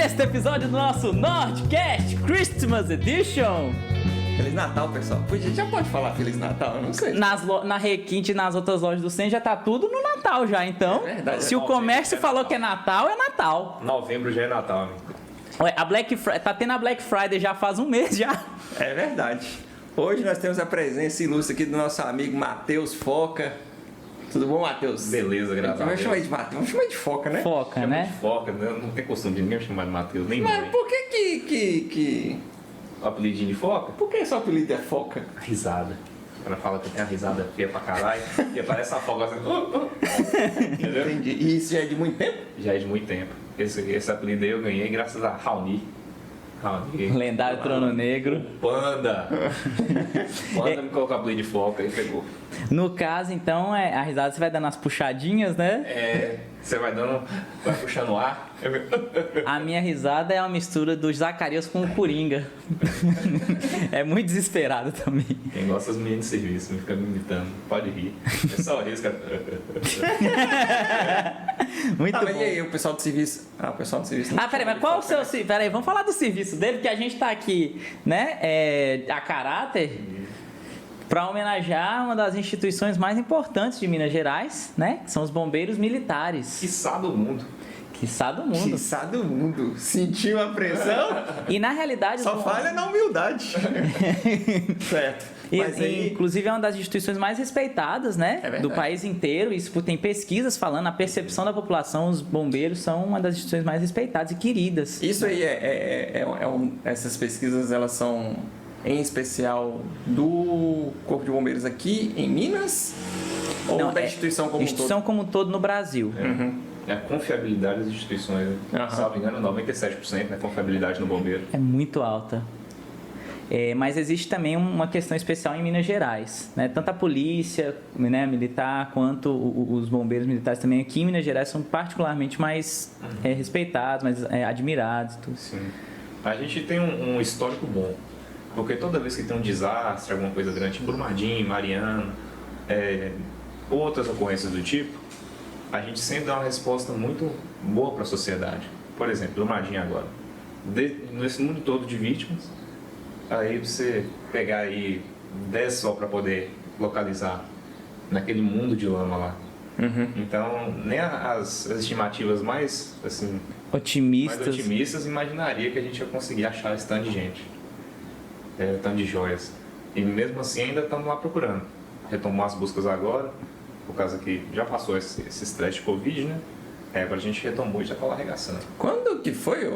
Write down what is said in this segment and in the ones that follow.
sexto episódio do nosso Nordcast Christmas Edition. Feliz Natal, pessoal. A gente já pode falar Feliz Natal? Eu não sei. Na Requinte e nas outras lojas do Centro já tá tudo no Natal já, então. É verdade. Se o comércio falou que é Natal, é Natal. Novembro já é Natal, amigo. Ué, a Black Friday, tá tendo a Black Friday já faz um mês já. É verdade. Hoje nós temos a presença ilustre aqui do nosso amigo Matheus Foca. Tudo bom, Matheus? Beleza, graças a Vamos Deus. chamar de Matheus, vamos chamar de Foca, né? Foca, Chama né? de Foca, né? Não tem costume de ninguém chamar de Matheus, nem Mas mãe. por que O apelidinho de Foca? Por que seu apelido é Foca? A risada. Ela fala que tem a risada feia pra caralho e aparece a foca assim. Entendeu? Entendi. E isso já é de muito tempo? Já é de muito tempo. Esse apelido aí eu ganhei graças a Raoni. Lendário Trono Negro. Panda! Panda me colocou o apelido de Foca e pegou. No caso, então, a risada você vai dando as puxadinhas, né? É, você vai puxando o ar. A minha risada é uma mistura do Zacarias com o Coringa. É muito desesperado também. Quem gosta dos meninos de serviço, me fica me imitando. Pode rir. É só isso, cara. Muito bom. Mas e aí, o pessoal do serviço? O pessoal do serviço não Peraí, chama mas de qual o Foca, seu... né? Peraí, vamos falar do serviço dele, porque a gente tá aqui, né, a caráter, para homenagear uma das instituições mais importantes de Minas Gerais, né, que são os bombeiros militares. Quiçá do mundo. Quiçá do mundo. Quiçá do mundo. Sentiu a pressão? E na realidade... Só falha na humildade. Certo. Mas aí... Inclusive é uma das instituições mais respeitadas, né, verdade. do país inteiro. Isso tem pesquisas falando, a percepção da população, os bombeiros são uma das instituições mais respeitadas e queridas. Isso aí essas pesquisas, elas são em especial do Corpo de Bombeiros aqui em Minas ou Não, da instituição como um instituição como um todo no Brasil. É a confiabilidade das instituições. Aham. Se não me engano, 97%, né? Confiabilidade no bombeiro. É muito alta. Mas existe também uma questão especial em Minas Gerais, né? Tanto a polícia, né, militar quanto os bombeiros militares também aqui em Minas Gerais são particularmente mais respeitados, mais admirados. Tudo. Sim. A gente tem um histórico bom, porque toda vez que tem um desastre, alguma coisa grande, tipo Brumadinho, Mariana, outras ocorrências do tipo, a gente sempre dá uma resposta muito boa para a sociedade. Por exemplo, Brumadinho agora. Nesse mundo todo de vítimas, aí você pegar aí 10 só para poder localizar naquele mundo de lama lá. Então, nem as estimativas mais, assim, mais otimistas imaginariam que a gente ia conseguir achar esse tanto de gente, tanto de joias. E mesmo assim ainda estamos lá procurando. Retomar as buscas agora, por causa que já passou esse estresse de Covid, né? Agora a gente retomou e já está lá arregaçando. Quando que foi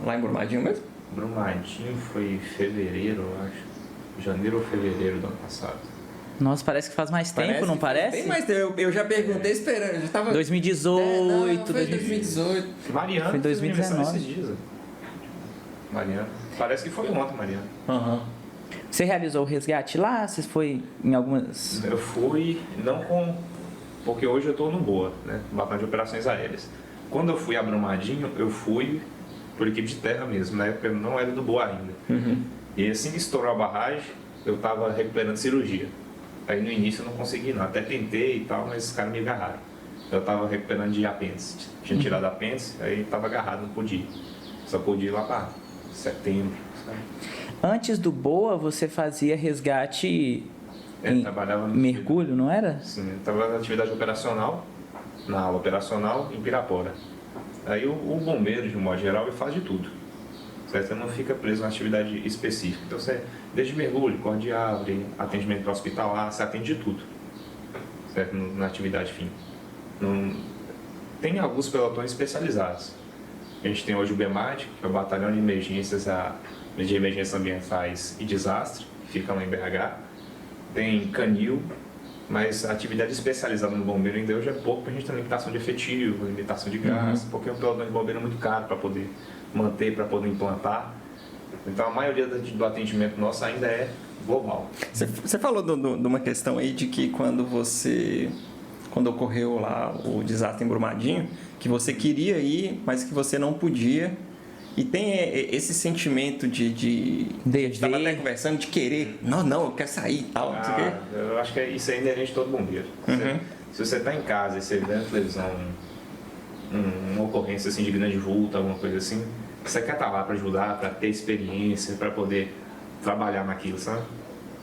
lá em Brumadinho mesmo? Brumadinho foi em fevereiro, eu acho. Janeiro ou fevereiro do ano passado. Nossa, parece que faz mais tempo, não que parece? Tem mais tempo. Eu já perguntei esperando. Eu já tava... 2018, não, foi 2018. Mariana Foi 2019. fez esses dias. Mariana. Parece que foi ontem, Mariana. Você realizou o resgate lá? Você foi em algumas... Eu fui, não com... Porque hoje eu estou no BOA, né? Batalhão de Operações Aéreas. Quando eu fui a Brumadinho, eu fui por equipe de terra mesmo. Na época eu não era do BOA ainda. E assim que estourou a barragem, eu estava recuperando cirurgia. Aí no início eu não consegui não. Até tentei e tal, mas os caras me agarraram. Eu estava recuperando de apêndice. Tinha tirado apêndice, aí estava agarrado, não podia ir. Só podia ir lá para setembro, sabe? Antes do BOA, você fazia resgate em trabalhava no mergulho, não era? Sim, eu trabalhava na atividade operacional, na aula operacional em Pirapora. Aí o bombeiro, de um modo geral, ele faz de tudo. Certo? Você não fica preso na atividade específica. Então você, desde mergulho, corte de árvore, atendimento hospitalar, você atende de tudo. Certo? Na atividade fim. Tem alguns pelotões especializados. A gente tem hoje o BEMAD, que é o Batalhão de Emergências Ambientais e Desastre, que fica lá em BH. Tem Canil, mas a atividade especializada no bombeiro ainda hoje é pouco, porque a gente tem limitação de efetivo, limitação de gás, porque o pelotão de bombeiro é muito caro para poder manter, para poder implantar. Então a maioria do atendimento nosso ainda é global. Você falou de uma questão aí de que quando ocorreu lá o desastre em Brumadinho, que você queria ir, mas que você não podia. E tem esse sentimento de estava até conversando, de querer, não, eu quero sair e tal, não sei o quê. Eu acho que isso é inerente de todo bombeiro. Se você está em casa e você vê na televisão uma ocorrência assim, de grande vulto, alguma coisa assim, você quer estar lá para ajudar, para ter experiência, para poder trabalhar naquilo, sabe?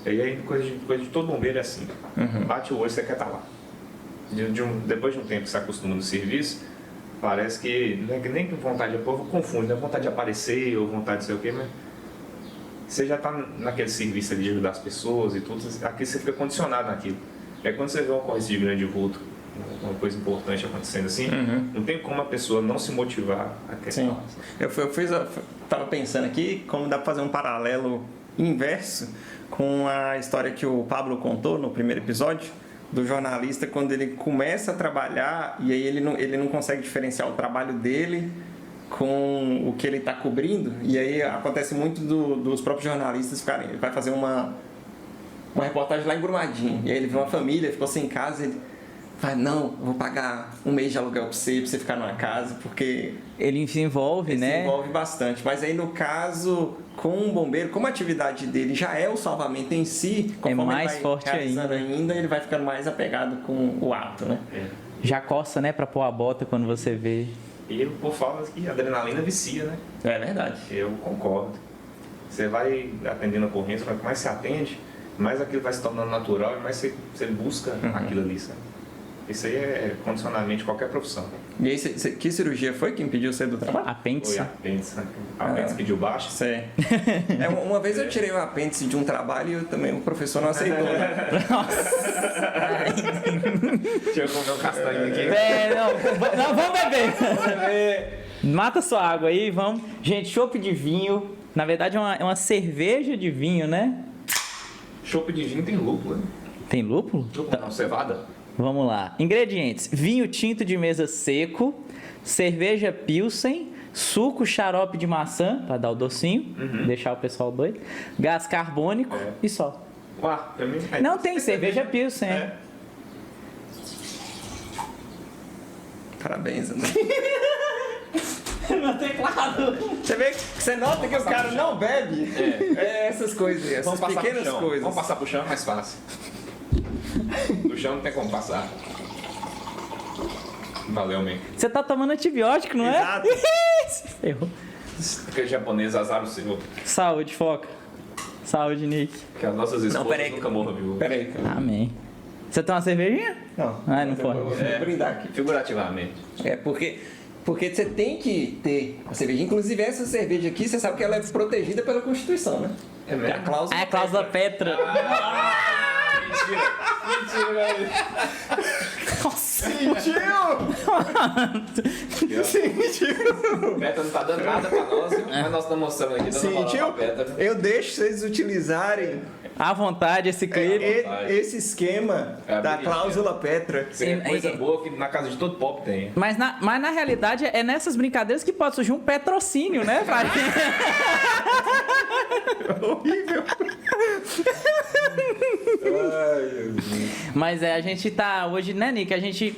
E aí, coisa de todo bombeiro é assim. Bate o olho, você quer estar lá. Depois de um tempo que você acostuma no serviço, parece que não é que nem com vontade de povo confunde, não é vontade de aparecer ou vontade de sei o quê, mas você já está naquele serviço ali de ajudar as pessoas e tudo, aqui você fica condicionado naquilo. É quando você vê uma ocorrência de grande vulto, uma coisa importante acontecendo assim, não tem como a pessoa não se motivar a questão. Eu estava pensando aqui como dá para fazer um paralelo inverso com a história que o Pablo contou no primeiro episódio, do jornalista, quando ele começa a trabalhar e aí ele não consegue diferenciar o trabalho dele com o que ele está cobrindo, e aí acontece muito dos próprios jornalistas ficarem, ele vai fazer uma reportagem lá em Brumadinho, e aí ele vê uma família, ficou sem casa, ele vai, não, vou pagar um mês de aluguel pra você ficar numa casa, porque... Ele se envolve, né? Se envolve bastante, mas aí no caso, com um bombeiro, como a atividade dele já é o salvamento em si, conforme mais ele vai forte realizando ainda, ele vai ficando mais apegado com o ato, né? Já coça, né, pra pôr a bota quando você vê. E o povo fala que a adrenalina vicia, né? É verdade. Eu concordo. Você vai atendendo a ocorrência, quanto mais você atende, mais aquilo vai se tornando natural e mais você busca aquilo ali, sabe? Isso aí é condicionamento de qualquer profissão. E aí, que cirurgia foi que impediu você do trabalho? Apêndice. Foi apêndice, né? Apêndice pediu baixa. Sei. Uma vez eu tirei o apêndice de um trabalho e o professor não aceitou, né? Deixa eu comer um castanho aqui. Não, vamos beber. Mata sua água aí, vamos. Gente, chopp de vinho. Na verdade é uma cerveja de vinho, né? Chopp de vinho tem lúpulo, né? Tem lúpulo? Lúpulo não, cevada. Vamos lá. Ingredientes: vinho tinto de mesa seco, cerveja Pilsen, suco xarope de maçã, para dar o docinho, deixar o pessoal doido, gás carbônico e só. Ué, também... Não tem cerveja Pilsen. Parabéns, André. Meu teclado. Você nota que o cara não bebe? Essas coisas, essas pequenas coisas. Vamos passar pro chão, é mais fácil. Do chão não tem como passar. Valeu, man. Você tá tomando antibiótico, não é? Exato. Errou. Aquele japonês azar o seu. Saúde, Foca. Saúde, Nick. Que as nossas esposas nunca morram, viu? Peraí. Amém. Você tem uma cervejinha? Não. Ah, não pode. Eu vou brindar aqui. Figurativamente. Porque você tem que ter a cerveja. Inclusive, essa cerveja aqui, você sabe que ela é protegida pela Constituição, né? É mesmo? A cláusula. Ah, é a cláusula Petra. Mentira, velho. Nossa. Sentiu? Beta não tá dando nada pra nós, viu? Mas nós estamos mostrando aqui, dando uma Sentiu? Beta. Eu deixo vocês utilizarem À vontade esse clipe. esse esquema da cláusula Petra. Isso é coisa boa que na casa de todo pop tem. Mas na realidade é nessas brincadeiras que pode surgir um patrocínio, né? Horrível. Ai, Deus. Mas a gente tá hoje, né, Nick? A gente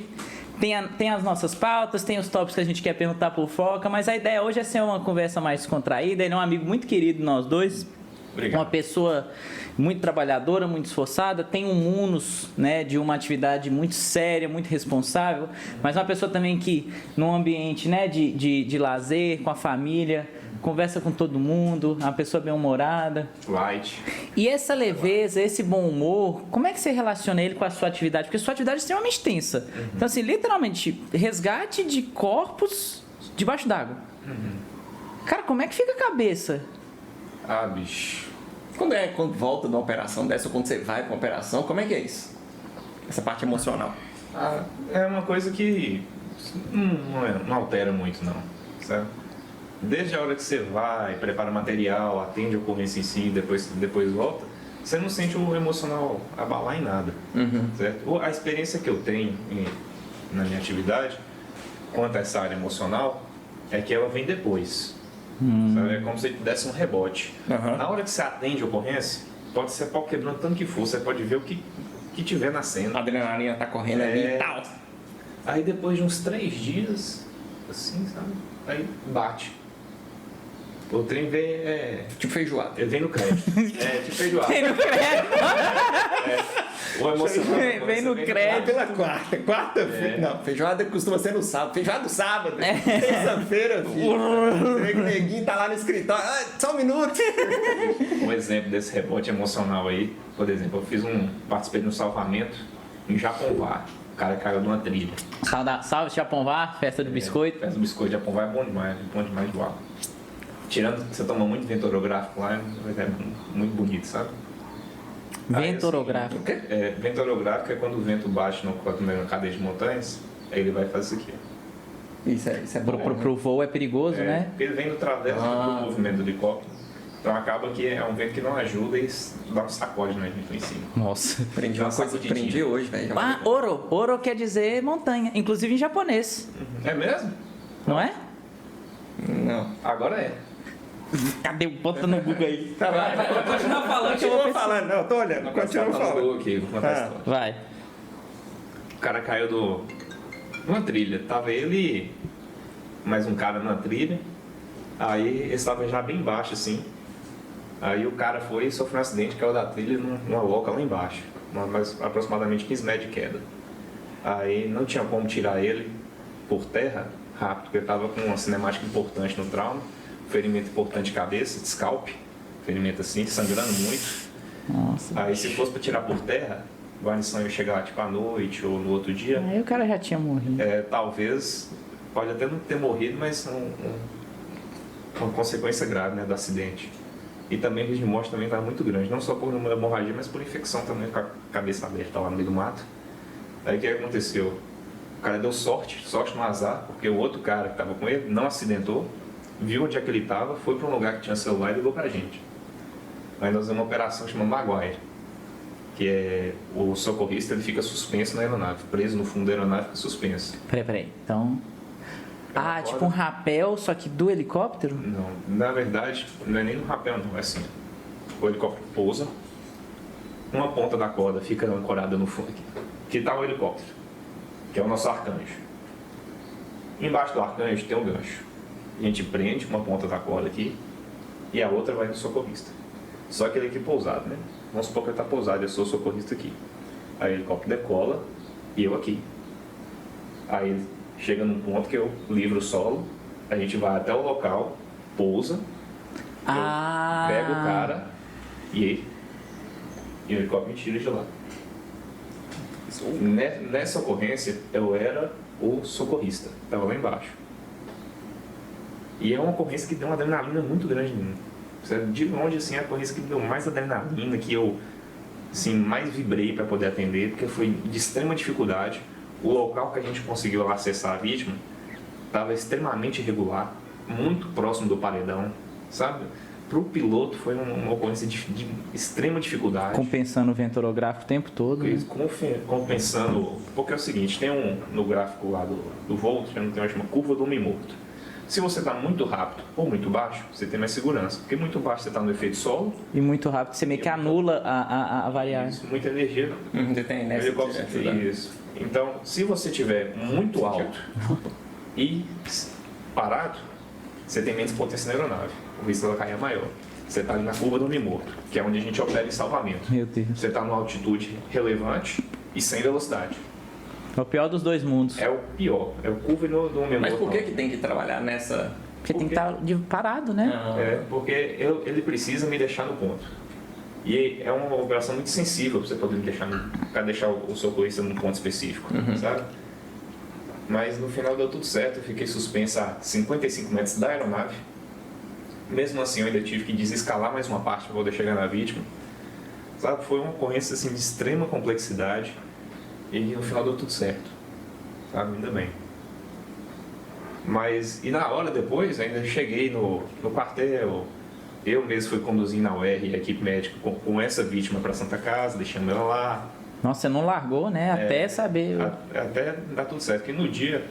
tem as nossas pautas, tem os tópicos que a gente quer perguntar pro Foca, mas a ideia hoje é ser uma conversa mais descontraída. Ele é um amigo muito querido, nós dois. Obrigado. Uma pessoa muito trabalhadora, muito esforçada, tem um munus, né, de uma atividade muito séria, muito responsável, mas uma pessoa também que, num ambiente, né, de lazer, com a família, conversa com todo mundo, uma pessoa bem-humorada. Light. E essa leveza, esse bom humor, como é que você relaciona ele com a sua atividade? Porque a sua atividade é extremamente tensa. Então, assim, literalmente, resgate de corpos debaixo d'água. Cara, como é que fica a cabeça? Ah, bicho. Quando volta de uma operação dessa, ou quando você vai para uma operação, como é que é isso? Essa parte emocional. Ah, é uma coisa que não altera muito, não. Sabe? Desde a hora que você vai, prepara material, atende a ocorrência em si, depois volta, você não sente o emocional abalar em nada. Certo? A experiência que eu tenho na minha atividade, quanto a essa área emocional, é que ela vem depois. Sabe? É como se desse um rebote. Na hora que você atende a ocorrência, pode ser pau quebrando tanto que for, você pode ver o que tiver na cena. A adrenalina tá correndo ali e tal. Aí depois de uns 3 dias, assim, sabe? Aí bate. O trem vem Tipo feijoada. ele vem no crédito. Tipo feijoada. Tem no crédito. O emocional. Vem no crédito. Pela quarta-feira. Não, feijoada costuma ser no sábado. Feijoada do sábado. Terça-feira, filho. Você vê que o neguinho tá lá no escritório. Só um minuto. Um exemplo desse rebote emocional aí, por exemplo, participei de um salvamento em Japonvar. O cara caiu de uma trilha. Salve, Japonvar, festa do biscoito. Festa do biscoito de Japonvar é bom demais de voar. Tirando que você toma muito vento orográfico lá, é muito bonito, sabe? Vento orográfico. Vento orográfico é quando o vento bate na cadeia de montanhas, aí ele vai fazer isso aqui. Isso é bom. Pro voo é perigoso, né? Porque ele vem do travesso do movimento do helicóptero. Então acaba que é um vento que não ajuda e dá um sacode na gente lá em cima. Nossa. Aprendi uma coisa que aprendi hoje, velho. Oro. Oro quer dizer montanha, inclusive em japonês. É mesmo? Não é? Não. Agora é. Cadê? Bota no Google aí. Tá, vai. Continua falando que eu vou Continua falando. Não, tô olhando. Continua falando. Aqui, vou contar a história. Vai. O cara caiu numa trilha. Tava ele mais um cara na trilha. Aí ele estava já bem baixo assim. Aí o cara foi e sofreu um acidente, caiu da trilha numa loca lá embaixo. Aproximadamente 15 metros de queda. Aí não tinha como tirar ele por terra rápido, porque ele estava com uma cinemática importante no trauma. Ferimento importante de cabeça, de scalp. Ferimento assim, sangrando muito. Nossa. Aí se fosse para tirar por terra, a guarnição ia chegar tipo à noite ou no outro dia. Aí o cara já tinha morrido. Talvez, pode até não ter morrido, mas uma consequência grave, né, do acidente. E também o risco de morte também estava muito grande, não só por hemorragia, mas por infecção também, com a cabeça aberta lá no meio do mato. Aí o que aconteceu? O cara deu sorte no azar, porque o outro cara que estava com ele não acidentou, viu onde é que ele estava, foi para um lugar que tinha celular e ligou pra gente. Aí nós fizemos uma operação chamada Maguire, que é o socorrista, ele fica suspenso na aeronave, preso no fundo da aeronave, fica suspenso. Peraí. Então... tipo um rapel, só que do helicóptero? Não, na verdade, não é nem no rapel, não, é assim. O helicóptero pousa, uma ponta da corda fica ancorada no fundo aqui. Que tá o helicóptero, que é o nosso arcanjo. Embaixo do arcanjo tem um gancho. A gente prende uma ponta da corda aqui e a outra vai no socorrista. Só que ele aqui pousado, né? Vamos supor que ele está pousado, eu sou o socorrista aqui. Aí o helicóptero decola e eu aqui. Aí chega num ponto que eu livro o solo, a gente vai até o local, pousa, eu pego o cara e o helicóptero me tira de lá. Nessa ocorrência, eu era o socorrista, estava lá embaixo. E é uma ocorrência que deu uma adrenalina muito grande em mim. De longe, assim, é a ocorrência que deu mais adrenalina, que eu assim, mais vibrei para poder atender, porque foi de extrema dificuldade. O local que a gente conseguiu acessar a vítima estava extremamente irregular, muito próximo do paredão, sabe? Para o piloto foi uma ocorrência de extrema dificuldade. Compensando o vento orográfico o tempo todo. Né? Compensando, porque é o seguinte, tem no gráfico lá do voo, tem uma curva do homem morto. Se você está muito rápido ou muito baixo, você tem mais segurança. Porque muito baixo você está no efeito solo. E muito rápido você meio que anula a variável. Isso, muita energia. Você tem nessa Isso. Então, se você estiver muito alto e parado, você tem menos potência na aeronave. O risco dela cair é maior. Você está ali na curva do homem morto, que é onde a gente opera em salvamento. Meu Deus. Você está numa altitude relevante e sem velocidade. É o pior dos dois mundos. É o pior. É o curva do homem morto. Mas por que tem que trabalhar nessa... Porque tem que estar parado, né? Porque ele precisa me deixar no ponto. E é uma operação muito sensível para você poder deixar o socorrista num ponto específico, sabe? Mas no final deu tudo certo, eu fiquei suspenso a 55 metros da aeronave. Mesmo assim eu ainda tive que desescalar mais uma parte para poder chegar na vítima. Sabe? Foi uma ocorrência assim, de extrema complexidade e no final deu tudo certo, sabe? Ainda bem. Mas, e na hora depois, ainda cheguei no quartel, eu mesmo fui conduzindo a UR e a equipe médica com essa vítima para Santa Casa, deixando ela lá. Nossa, você não largou, né? Até saber. Até dar tudo certo, porque no dia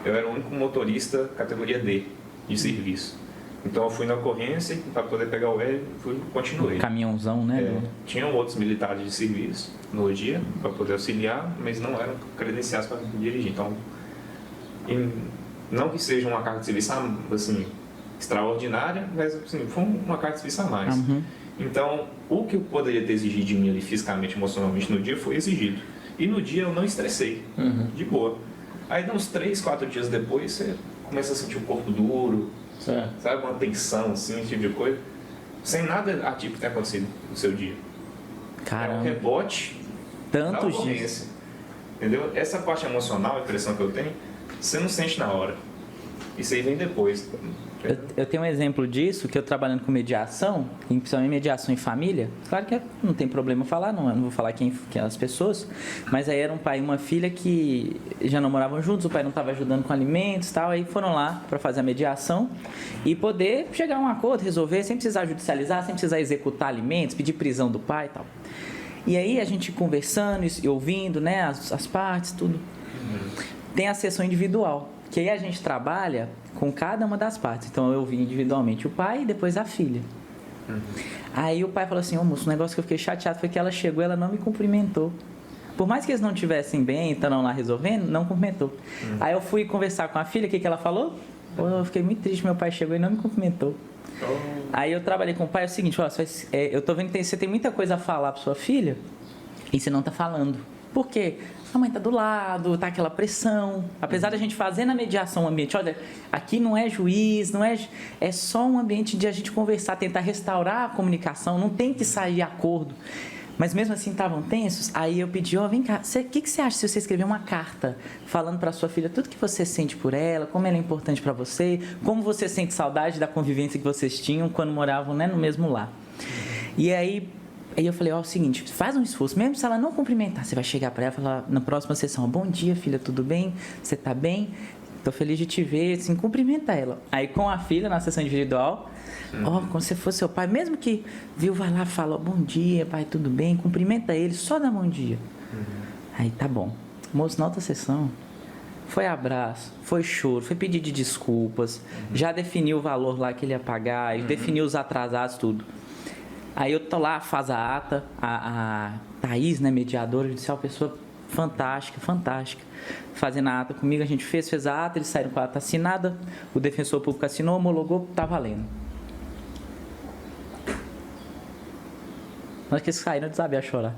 eu era o único motorista categoria D de serviço. Então eu fui na ocorrência para poder pegar o UR e continuei. Caminhãozão, né? Tinham outros militares de serviço no dia para poder auxiliar, mas não eram credenciados para dirigir. Então, não que seja uma carga de serviço assim, extraordinária, mas assim, foi uma carga de serviço a mais. Então, o que eu poderia ter exigido de mim ali fisicamente, emocionalmente no dia foi exigido. E no dia eu não estressei, de boa. Aí, uns 3, 4 dias depois, você começa a sentir o corpo duro, sabe? Uma tensão, assim, esse tipo de coisa. Sem nada atípico ter acontecido no seu dia. Caramba. É um rebote da ocorrência. Entendeu? Essa parte emocional, a impressão que eu tenho, você não sente na hora. Isso aí vem depois. Eu tenho um exemplo disso, que eu trabalhando com mediação, principalmente mediação em família. Claro que não tem problema falar, não vou falar quem as pessoas, mas aí era um pai e uma filha que já não moravam juntos, o pai não estava ajudando com alimentos e tal, aí foram lá para fazer a mediação e poder chegar a um acordo, resolver, sem precisar judicializar, sem precisar executar alimentos, pedir prisão do pai e tal. E aí a gente conversando e ouvindo, né, as partes, tudo. Tem a sessão individual, que aí a gente trabalha com cada uma das partes. Então eu ouvi individualmente o pai e depois a filha. Aí o pai falou assim: ô moço, o negócio que eu fiquei chateado foi que ela chegou, ela não me cumprimentou. Por mais que eles não estivessem bem, estavam lá resolvendo, não cumprimentou. Aí eu fui conversar com a filha, o que ela falou? Pô, eu fiquei muito triste, meu pai chegou e não me cumprimentou. Aí eu trabalhei com o pai, é o seguinte: ó, eu tô vendo que você tem muita coisa a falar para sua filha e você não tá falando. Por quê? A mãe tá do lado, tá aquela pressão. Apesar da gente fazer na mediação um ambiente, olha, aqui não é juiz, é só um ambiente de a gente conversar, tentar restaurar a comunicação, não tem que sair acordo. Mas mesmo assim estavam tensos. Aí eu pedi: ó, vem cá, o que você acha se você escrever uma carta falando para sua filha tudo que você sente por ela, como ela é importante para você, como você sente saudade da convivência que vocês tinham quando moravam, né, no mesmo lar. E aí eu falei: ó, o seguinte, faz um esforço, mesmo se ela não cumprimentar, você vai chegar para ela e falar na próxima sessão: bom dia, filha, tudo bem? Você tá bem? Tô feliz de te ver, assim, cumprimenta ela. Aí com a filha, na sessão individual, ó, como se fosse seu pai, mesmo que viu, vai lá e fala: bom dia, pai, tudo bem? Cumprimenta ele, só dá bom dia. Aí tá bom. Moço, na outra sessão, foi abraço, foi choro, foi pedido de desculpas, já definiu o valor lá que ele ia pagar, definiu os atrasados, tudo. Aí eu tô lá, faz a ata, a Thaís, né, mediadora judicial, pessoa fantástica, fazendo a ata comigo, a gente fez a ata, eles saíram com a ata assinada, o defensor público assinou, homologou, tá valendo. Na hora que eles saíram, eu desabei a chorar.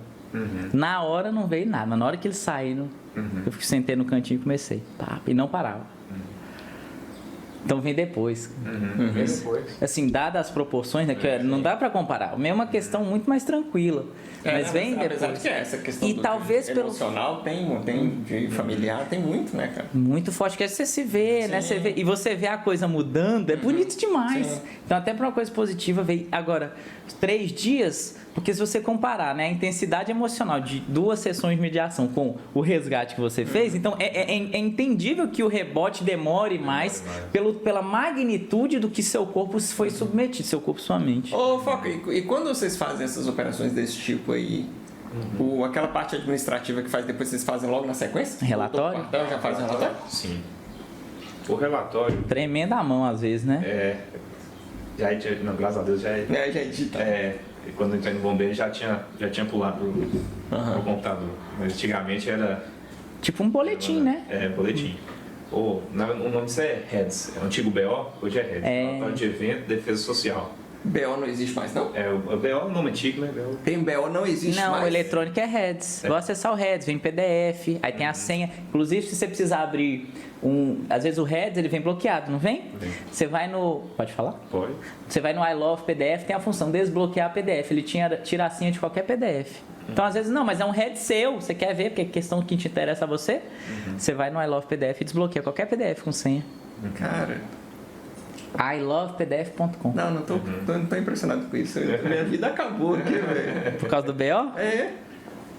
Na hora não veio nada, mas na hora que eles saíram, eu sentei no cantinho e comecei, e não parava. Então vem depois. Assim, dadas as proporções, né, que não dá para comparar. É uma questão muito mais tranquila. Mas vem depois. Apesar de que essa questão e talvez emocional tem de familiar, tem muito, né, cara? Muito forte, que você se vê, né? Você vê, e você vê a coisa mudando, é bonito demais. Sim. Então, até para uma coisa positiva, veio. Agora, 3 dias, porque se você comparar, né, a intensidade emocional de 2 sessões de mediação com o resgate que você fez, então é entendível que o rebote demore mais pela magnitude do que seu corpo foi submetido, seu corpo e sua mente. Ô, Foca, e quando vocês fazem essas operações desse tipo aí, aquela parte administrativa que faz depois, vocês fazem logo na sequência? Relatório? O quartel já faz o relatório? Sim. O relatório... Tremenda a mão, às vezes, né? Não, graças a Deus já é... Já edita. Quando eu entrei no bombeiro já tinha pulado pro computador. Mas antigamente era... Tipo um boletim, né? Boletim. O nome disso é REDS, é o antigo BO, hoje é REDS, Relatório de Evento Defesa Social. BO não existe mais, não? O BO é o nome antigo, né? Tem BO, não existe mais. Não, o eletrônico é REDS. Vou acessar o REDS, vem PDF, aí tem a senha. Inclusive, se você precisar abrir às vezes o REDS, ele vem bloqueado, não vem? Você vai no... Pode falar? Pode. Você vai no I Love PDF, tem a função desbloquear PDF. Ele tira a senha de qualquer PDF. Então, às vezes, não, mas é um REDS seu, você quer ver, porque é questão que te interessa a você. Você vai no I Love PDF e desbloqueia qualquer PDF com senha. Cara... ilovepdf.com. Não tô impressionado com isso. Minha vida acabou aqui, velho. Por causa do BO?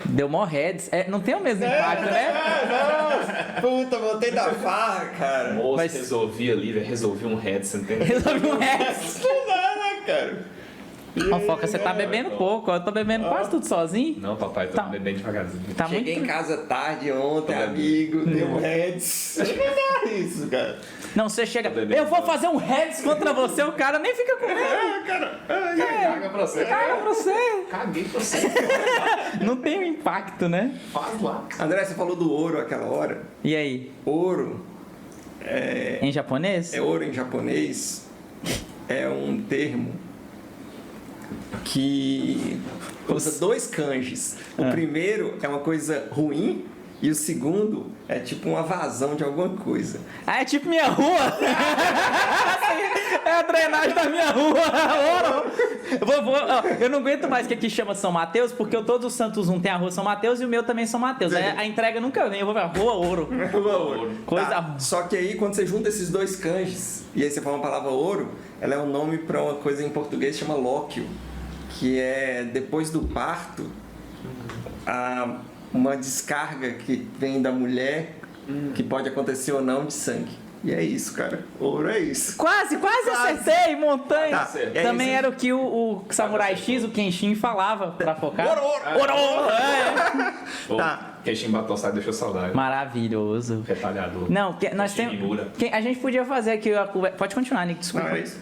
Deu mó heads. Não tem o mesmo impacto, né? Não! Puta, voltei da farra, cara. Moço, resolvi ali, velho. Resolvi um head, você entendeu? Resolvi um heads. Não dá, né, cara? Foca, você tá bebendo pouco. Eu tô bebendo quase tudo sozinho. Não, papai, tô bebendo devagarzinho. Cheguei em casa tarde ontem, amigo. Deu um heads. Não dá isso, cara. Não, você chega... Eu vou fazer um heads contra você, o cara nem fica com medo. Cara. Caga pra você. Caga pra você. Caguei pra você. Não tem o impacto, né? Faz lá. André, você falou do ouro aquela hora. E aí? Ouro em japonês? Ouro em japonês é um termo que usa 2 kanjis. O primeiro é uma coisa ruim e o segundo é tipo uma vazão de alguma coisa. Ah, é tipo minha rua? É a drenagem da minha rua. Eu não aguento mais que aqui chama São Mateus, porque Todos os Santos 1 tem a rua São Mateus e o meu também São Mateus. Aí a entrega nunca vem, eu vou pra Rua Ouro. Rua Ouro. Coisa... Tá. Só que aí quando você junta esses 2 kanjis e aí você fala uma palavra ouro, ela é um nome para uma coisa em português que chama lóquio, que é depois do parto, uma descarga que vem da mulher, que pode acontecer ou não, de sangue. E é isso, cara. Ouro é isso. Quase acertei, montanha. Tá, também isso. Era o que o Samurai X, o Kenshin, falava pra focar. Ouro! Tá. Kenshin Batosai deixou saudade. Maravilhoso. Retalhador. Não, nós temos... A gente podia fazer aqui a conversa... Pode continuar, Nick, desculpa. Não, é isso.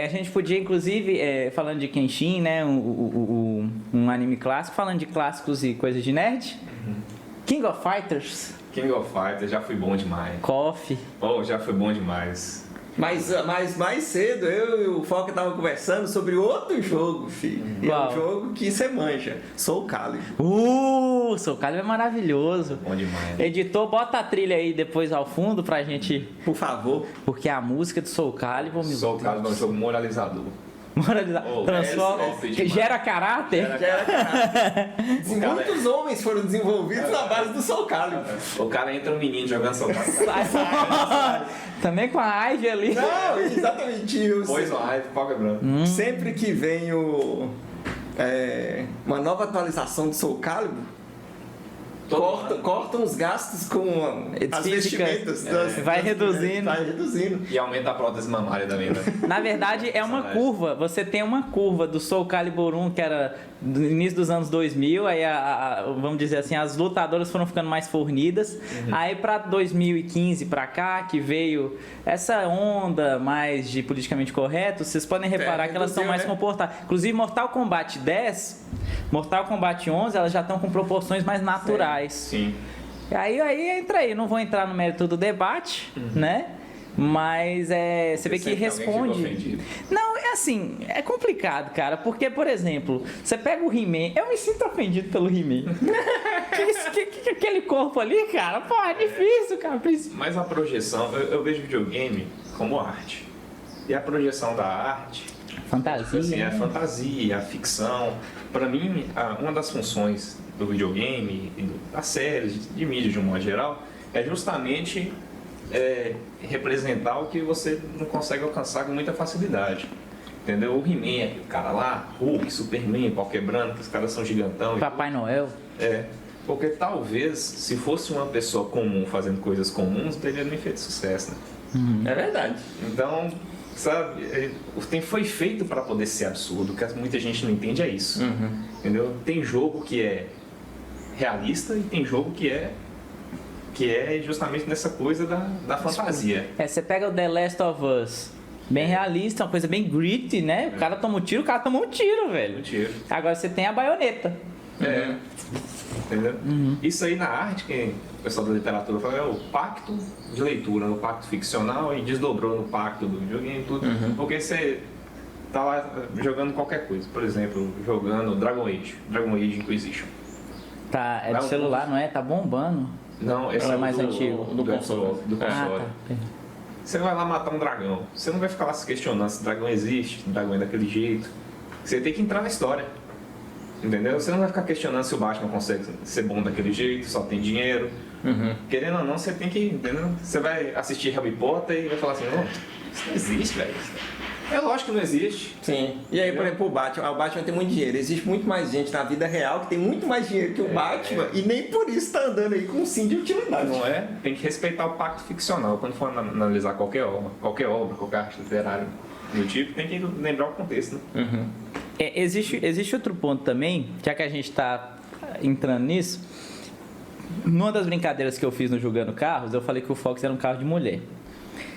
A gente podia, inclusive, falando de Kenshin, né, um anime clássico, falando de clássicos e coisas de nerd. King of Fighters. King of Fighters já foi bom demais. KOF. Oh, já foi bom demais. Mas mais cedo, eu e o Foca estavam conversando sobre outro jogo, filho. E é um jogo que você manja. Soul Calibur. Soul Calibur é maravilhoso. Bom demais. Editor, bota a trilha aí depois ao fundo pra gente... Por favor. Porque a música do Soul Calibur... Soul Calibur é um jogo moralizador. Transforma, gera caráter. Muitos homens foram desenvolvidos na base do Soul Calibur. O cara entra um menino jogando Soul Calibur. Também com a Ivy ali. Não, exatamente isso. Poison Ivy, pau quebrando. Sempre que vem uma nova atualização do Soul Calibur, cortam os gastos com as vestimentas. Vai reduzindo. Vai reduzindo. E aumenta a prótese mamária também, né? Na verdade, é uma curva. Você tem uma curva do Soul Calibur 1, que era do início dos anos 2000. Aí, vamos dizer assim, as lutadoras foram ficando mais fornidas. Aí, pra 2015 pra cá, que veio essa onda mais de politicamente correto, vocês podem reparar que elas estão mais comportadas. Inclusive, Mortal Kombat 10, Mortal Kombat 11, elas já estão com proporções mais naturais. Sim. Aí entra aí, não vou entrar no mérito do debate, né? Mas você vê que responde. Não, é assim, é complicado, cara, porque, por exemplo, você pega o He-Man, eu me sinto ofendido pelo He-Man. que aquele corpo ali, cara, pô, é difícil, cara. Mas a projeção, eu vejo videogame como arte. E a projeção da arte, fantasia, assim, né? A fantasia, a ficção. Pra mim, uma das funções do videogame e das séries, de mídia de um modo geral, é justamente representar o que você não consegue alcançar com muita facilidade. Entendeu? O He-Man, o cara lá, Hulk, Superman, pau quebrando, que os caras são gigantão. Papai Noel. Porque talvez, se fosse uma pessoa comum fazendo coisas comuns, teria nem feito sucesso, né? É verdade. Então, sabe, foi feito para poder ser absurdo. O que muita gente não entende é isso. Entendeu? Tem jogo que é realista e tem jogo que é justamente nessa coisa da fantasia. Você pega o The Last of Us, bem realista, uma coisa bem gritty, né? O cara toma um tiro, o cara toma um tiro, velho. Um tiro. Agora você tem a baioneta. Entendeu? Isso aí na arte, que o pessoal da literatura fala, é o pacto de leitura, o pacto ficcional, e desdobrou no pacto do videogame e tudo. Porque você tá lá jogando qualquer coisa. Por exemplo, jogando Dragon Age Inquisition. Tá, é do celular, não é? Tá bombando. Não, esse é mais antigo. Do console. Tá. Você vai lá matar um dragão. Você não vai ficar lá se questionando se o dragão existe, se o dragão é daquele jeito. Você tem que entrar na história. Entendeu? Você não vai ficar questionando se o Batman consegue ser bom daquele jeito, só tem dinheiro. Querendo ou não, você tem que... Entendeu? Você vai assistir Harry Potter e vai falar assim, não, isso não existe, velho. É lógico que não existe. Sim. E aí, por exemplo, o Batman tem muito dinheiro. Existe muito mais gente na vida real que tem muito mais dinheiro que o Batman e nem por isso tá andando aí com um sim de utilidade. Não é? Tem que respeitar o pacto ficcional. Quando for analisar qualquer obra, qualquer arte literária do tipo, tem que lembrar o contexto, né? Existe outro ponto também, já que a gente está entrando nisso. Numa das brincadeiras que eu fiz no Jogando Carros, eu falei que o Fox era um carro de mulher.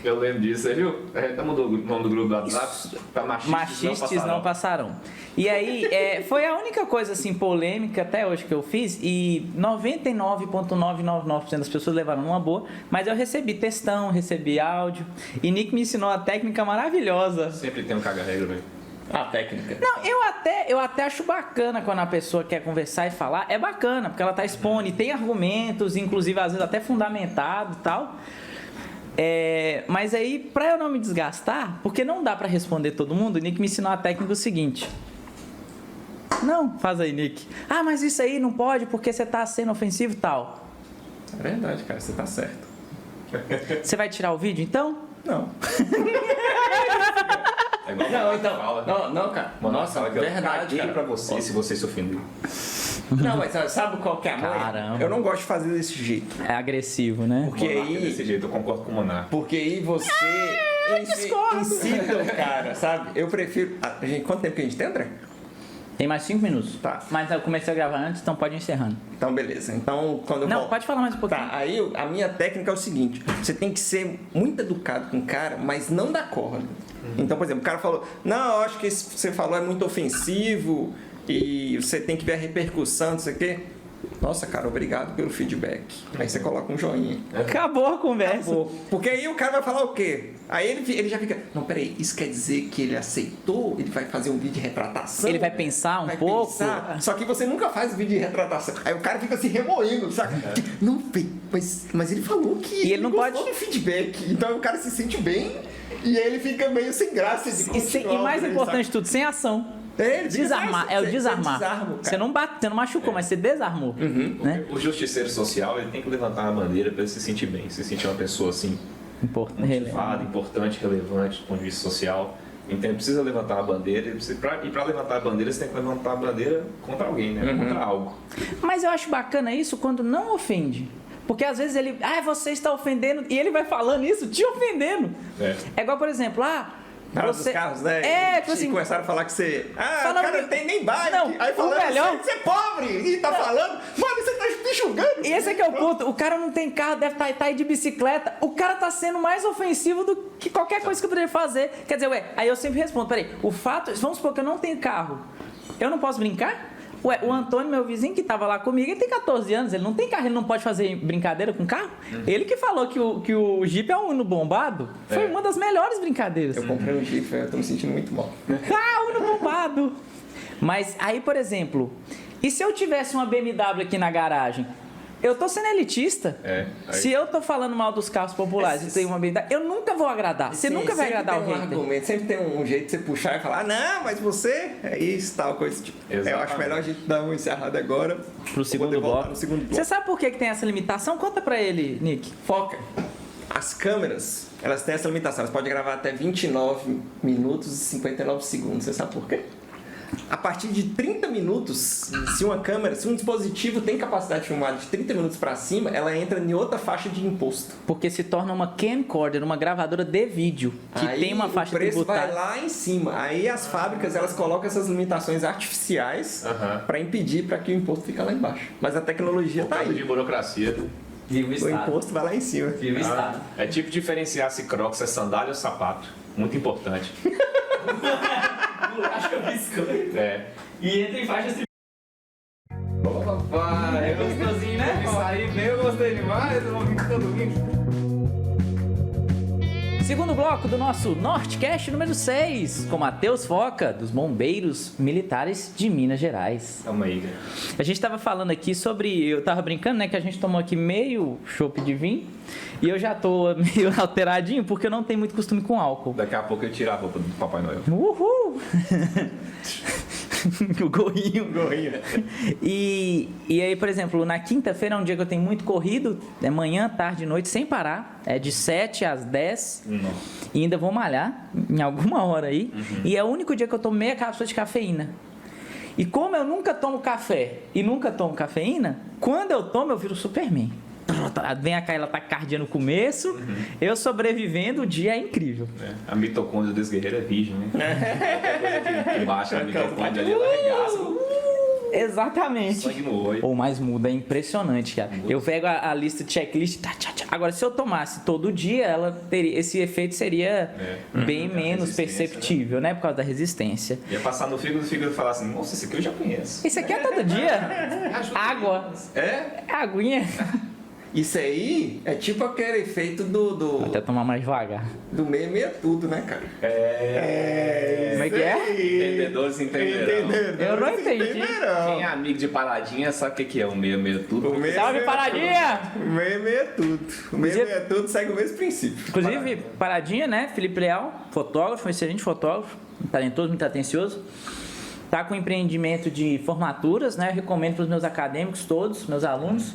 Eu lembro disso, você viu? Até mudou o nome do grupo do WhatsApp para Machistas não passarão. E aí, foi a única coisa assim polêmica até hoje que eu fiz, e 99,999% das pessoas levaram numa boa, mas eu recebi textão, recebi áudio, e Nick me ensinou a técnica maravilhosa. Sempre tem um caga-regra, velho. A técnica. Não, eu até acho bacana quando a pessoa quer conversar e falar. É bacana, porque ela tá expondo e tem argumentos, inclusive às vezes até fundamentado e tal. Mas aí, pra eu não me desgastar, porque não dá pra responder todo mundo, o Nick me ensinou a técnica o seguinte. Não, faz aí, Nick. Ah, mas isso aí não pode porque você tá sendo ofensivo e tal. É verdade, cara, você tá certo. Você vai tirar o vídeo, então? Não. É igual Não, a então. fala. Não, cara. Mano, Nossa, fala que eu verdade, caguei cara. pra você se você se ofendeu. Não, mas sabe qual que é a mãe? Caramba. Eu não gosto de fazer desse jeito. É agressivo, né? Porque Monarca é aí... desse jeito, eu concordo com o Monarca. Porque aí você incita o cara, sabe? Eu prefiro... Quanto tempo que a gente tem, André? Tem mais 5 minutos. Tá. Mas eu comecei a gravar antes, então pode ir encerrando. Então, beleza. Então, quando eu Não, volto... pode falar mais um pouquinho. Tá, aí a minha técnica é o seguinte: você tem que ser muito educado com o cara, mas não dar corda. Então, por exemplo, o cara falou: não, eu acho que isso que você falou é muito ofensivo e você tem que ver a repercussão, não sei o quê. Nossa, cara, obrigado pelo feedback. Aí você coloca um joinha. Acabou a conversa. Acabou. Porque aí o cara vai falar o quê? Aí ele já fica: não, peraí, isso quer dizer que ele aceitou? Ele vai fazer um vídeo de retratação? Ele vai pensar um pouco? Pensar. Só que você nunca faz vídeo de retratação. Aí o cara fica se remoendo, sabe? Não fez, mas ele falou que E ele não gostou pode- do feedback. Então o cara se sente bem e aí ele fica meio sem graça de continuar. E mais né, importante de sabe? tudo, sem ação. Ele fica, Desarmar, "Sai, é o você desarmar. desarma o cara." Você não bate, você não machucou, mas você desarmou. Né? O justiceiro social, ele tem que levantar a bandeira para ele se sentir bem, se sentir uma pessoa assim, motivada, importante, relevante do ponto de vista social. Então ele precisa levantar a bandeira, e para levantar a bandeira você tem que levantar a bandeira contra alguém, né? Contra algo. Mas eu acho bacana isso quando não ofende. Porque às vezes ele, você está ofendendo, e ele vai falando isso te ofendendo. É igual, por exemplo, Cara você... dos carros, né? tipo assim... começaram a falar que você... Falando o cara que- não tem nem bike. Não, Aí o falando melhor- você é pobre. E tá falando... Mano, você tá me julgando. Esse é que é o ponto. O cara não tem carro, deve estar aí de bicicleta. O cara tá sendo mais ofensivo do que qualquer coisa que eu poderia fazer. Quer dizer, aí eu sempre respondo, peraí, o fato... Vamos supor que eu não tenho carro. Eu não posso brincar? O Antônio, meu vizinho, que tava lá comigo, ele tem 14 anos, ele não tem carro, ele não pode fazer brincadeira com carro. Ele que falou que o Jeep é um Uno bombado. Foi uma das melhores brincadeiras. Eu comprei um Jeep, eu tô me sentindo muito mal. Uno bombado! Mas aí, por exemplo, e se eu tivesse uma BMW aqui na garagem? Eu tô sendo elitista. Se eu tô falando mal dos carros populares e tem uma BMW, eu nunca vou agradar. Você nunca vai agradar o hater. Sempre tem um jeito de você puxar e falar: não, mas você é isso, tal coisa. Tipo. Eu acho melhor a gente dar uma encerrada agora. Pro segundo bloco. Você sabe por que tem essa limitação? Conta pra ele, Nick. Foca. As câmeras, elas têm essa limitação. Elas podem gravar até 29 minutos e 59 segundos. Você sabe por quê? A partir de 30 minutos, se um dispositivo tem capacidade de filmar de 30 minutos para cima, ela entra em outra faixa de imposto. Porque se torna uma camcorder, uma gravadora de vídeo, que aí tem uma faixa o preço tributária. vai lá em cima. Aí as fábricas, elas colocam essas limitações artificiais para impedir para que o imposto fique lá embaixo. Mas a tecnologia tá Caso aí. de burocracia. O imposto vai lá em cima. É tipo diferenciar se Crocs é sandália ou sapato. Muito importante. E entra em faixas Papai, é gostosinho, né? Isso aí, eu gostei demais, eu ouvi todo mundo. Segundo bloco do nosso Nortecast número 6, com Matheus Foca, dos Bombeiros Militares de Minas Gerais. Calma aí, cara. A gente tava falando aqui sobre... Eu tava brincando, né? Que a gente tomou aqui meio chopp de vinho. E eu já tô meio alteradinho, porque eu não tenho muito costume com álcool. Daqui a pouco eu tirar a roupa do Papai Noel. Uhul! O gorrinho. E aí, por exemplo, na quinta-feira é um dia que eu tenho muito corrido. É manhã, tarde, noite, sem parar. É de 7 às 10. E ainda vou malhar em alguma hora aí. E é o único dia que eu tomo meia cápsula de cafeína. E como eu nunca tomo café e nunca tomo cafeína, quando eu tomo, eu viro Superman. Vem a Kaila taquicardia no começo, eu sobrevivendo, o dia é incrível. A mitocôndria desse guerreiro é virgem, né? Qualquer coisa que baixa a mitocôndria ali, ela arregaça. Exatamente. Sangue no olho. Mas muda, é impressionante, cara. Eu pego a lista de checklist, Agora, se eu tomasse todo dia, ela teria, esse efeito seria bem menos perceptível, né? Por causa da resistência. Ia passar no fígado, o fígado falar assim: nossa, esse aqui eu já conheço. Isso aqui é todo dia. Água. É? Aguinha. Isso aí é tipo aquele efeito Vou até tomar mais devagar. do meio tudo, né, cara? Como é que é? Entendedores entenderão. Eu não entendi. Quem é amigo de paradinha sabe o que é o meio tudo. O meio Salve, Paradinha! O meio tudo. O meio tudo segue o mesmo princípio. Inclusive, Paradinha, né? Felipe Leal, fotógrafo, um excelente fotógrafo, talentoso, muito atencioso. Tá com empreendimento de formaturas, né? Eu recomendo para os meus acadêmicos todos, meus alunos.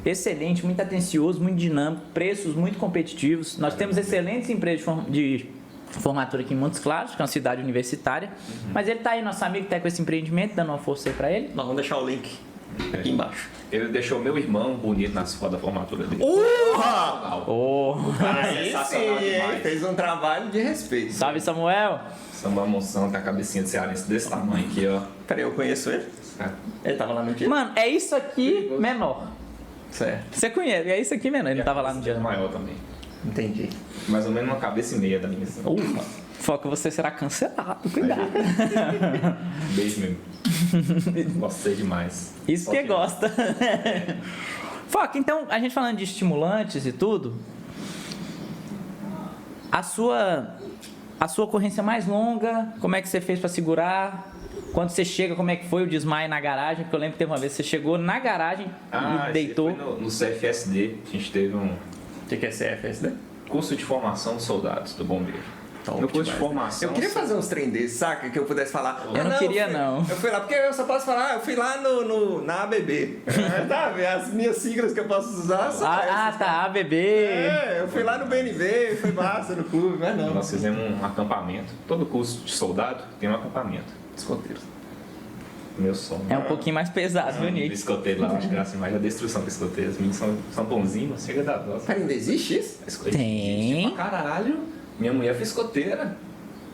Excelente, muito atencioso, muito dinâmico, preços muito competitivos. Nós temos excelentes empresas de formatura aqui em Montes Claros, que é uma cidade universitária. Mas ele tá aí, nosso amigo, tá com esse empreendimento, dando uma força aí para ele. Nós vamos deixar o link aqui embaixo. Ele deixou meu irmão bonito nas fotos da formatura dele. Oh. Aí sim, hein? Fez um trabalho de respeito. Salve, Samuel! Samuel Monção com a cabecinha de cearense desse tamanho aqui, ó. Peraí, eu conheço ele? É. Ele tava lá no dia? Mano, é isso aqui menor. Certo. Você conhece, é isso aqui menor. Ele não tava lá no dia. maior também. Entendi. Mais ou menos uma cabeça e meia da minha. Assim. Foca, você será cancelado, cuidado. Beijo mesmo. Gostei demais. Isso que gosta. Foca, então, a gente falando de estimulantes e tudo, a sua ocorrência mais longa, como é que você fez para segurar? Quando você chega, como é que foi o desmaio na garagem? Porque eu lembro que teve uma vez que você chegou na garagem e deitou. Foi no CFSD, a gente teve um O que é CFSD? curso de formação de soldados do bombeiro. Top No curso de demais. formação... Eu queria fazer uns trem desses, saca? Que eu pudesse falar. Eu não queria, não. Eu fui lá, porque eu só posso falar, eu fui lá na ABB. Tá, as minhas siglas que eu posso usar são essas. Tá, ABB. Eu fui lá no BNB, foi massa no clube, mas não. Nós fizemos um acampamento. Todo curso de soldado tem um acampamento. Escoteiro. Meu sonho. É um pouquinho mais pesado, viu, O Nick? escoteiro lá, acho que graça mais a destruição do escoteiro. Os meninos são bonzinhos, mas chega da dose. Pera, ainda existe isso? Tem. Pra caralho. Minha mulher foi escoteira.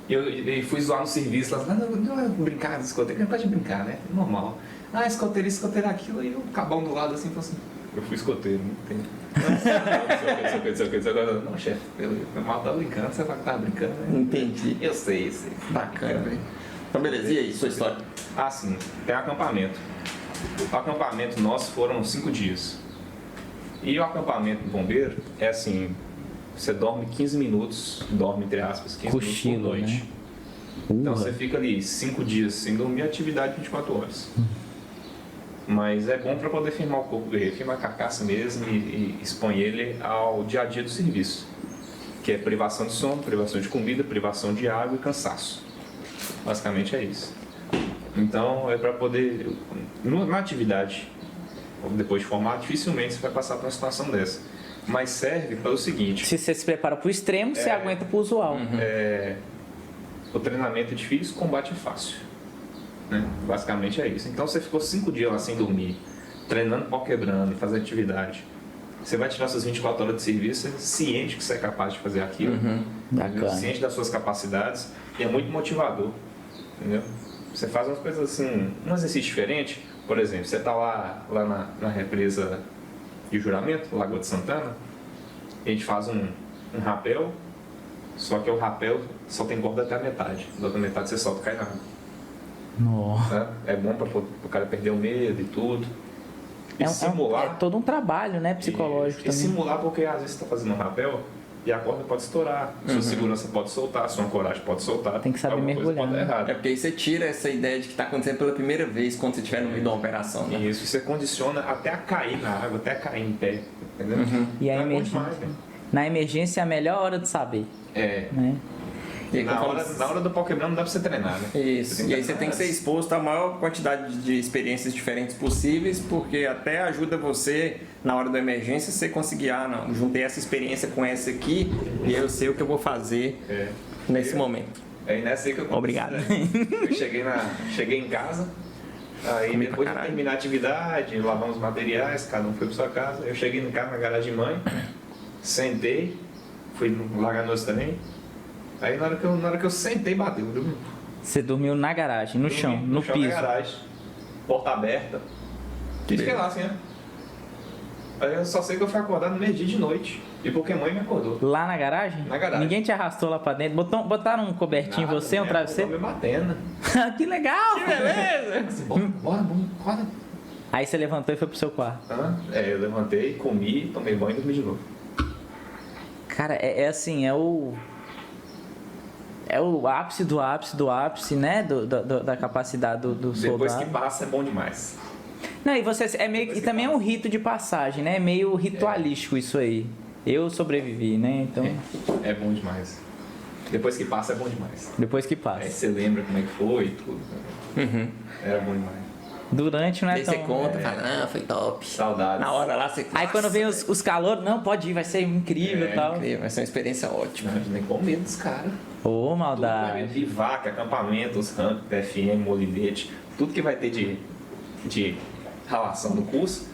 Eu fui zoar no serviço lá. Não, brincar de escoteiro, que não pode brincar, né? Normal. Escoteiro, aquilo. E o cabão do lado assim, falou assim: eu fui escoteiro, não tem. Não, chefe, eu mal tava brincando, você fala que tava brincando, né? Entendi. Eu sei. Bacana, velho. Então, beleza, e aí, sua história? Sim, tem acampamento. O acampamento nosso foram 5 dias. E o acampamento do bombeiro é assim: você dorme 15 minutos, dorme entre aspas, 15 Cochilo, minutos por noite. né? Então você fica ali 5 dias sem dormir, atividade 24 horas. Mas é bom para poder firmar o corpo dele, firmar a carcaça mesmo e expõe ele ao dia a dia do serviço, que é privação de sono, privação de comida, privação de água e cansaço. Basicamente é isso. Então é para poder, na atividade, depois de formar, dificilmente você vai passar por uma situação dessa. Mas serve para o seguinte: Se você se prepara para o extremo, você aguenta para o usual. o treinamento é difícil, o combate é fácil. Né? Basicamente é isso. Então você ficou 5 dias lá sem dormir, treinando pau quebrando e fazendo atividade. Você vai tirar suas 24 horas de serviço ciente que você é capaz de fazer aquilo, Bacana. ciente das suas capacidades, e é muito motivador. Entendeu? Você faz umas coisas assim, um exercício diferente. Por exemplo, você está lá na represa de Juramento, Lagoa de Santana, a gente faz um rapel, só que o rapel só tem corda até a metade. Da outra metade você solta e cai na água. Nossa. Tá? É bom para o cara perder o medo e tudo. E É simular. todo um trabalho, né, psicológico e também. simular, porque às vezes você está fazendo um rapel e a corda pode estourar, sua segurança pode soltar, sua ancoragem pode soltar. Tem que saber alguma coisa mergulhar, pode dar né? errado. É porque aí você tira essa ideia de que está acontecendo pela primeira vez quando você estiver no meio de uma operação, né? Isso, você condiciona até a cair na água, até a cair em pé, entendeu? E a Então é bom emergência? demais, velho. Na emergência é a melhor hora de saber, É. né? E aí, Na como hora do pau quebrando não dá pra você treinar, né? Isso, e aí você tem que ser exposto à maior quantidade de experiências diferentes possíveis, porque até ajuda você, na hora da emergência, você conseguir, não, juntei essa experiência com essa aqui, e eu sei o que eu vou fazer nesse momento. É nessa aí que eu Obrigado. Eu cheguei em casa, aí Comi pra depois de caralho. terminar a atividade, lavamos os materiais, cada um foi pra sua casa. Eu cheguei em casa na garagem de mãe, sentei, fui largar noite também. Aí na hora que eu sentei, bateu. Dormi. Você dormiu na garagem, no chão, no chão piso. da garagem, porta aberta. E fiquei lá assim, né? Aí eu só sei que eu fui acordar no meio-dia de noite. E porque mãe me acordou. Lá na garagem? Na garagem. Ninguém te arrastou lá pra dentro? Botaram um cobertinho em Nada, você, um minha travesseiro? mãe me batendo. Que legal! Que beleza! Bora, acorda. Aí você levantou e foi pro seu quarto. Eu levantei, comi, tomei banho e dormi de novo. Cara, assim, é o ápice do ápice do ápice, né? Da capacidade do soldado. Depois que passa é bom demais. Não, e você é meio que também é um rito de passagem, né? É meio ritualístico isso aí. Eu sobrevivi, né? Então. É bom demais. Depois que passa é bom demais. Depois que passa. Aí você lembra como é que foi e tudo. Era bom demais. Durante não é Aí tão... você conta, fala, foi top. Saudades. Na hora lá você... Aí quando vem os calores, não, pode ir, vai ser incrível e tal. Incrível, vai ser uma experiência ótima. Não, a gente nem com medo dos caras. Ô, maldade. Bivac, acampamentos, ramp, TFM, molinete, tudo que vai ter de relação no curso.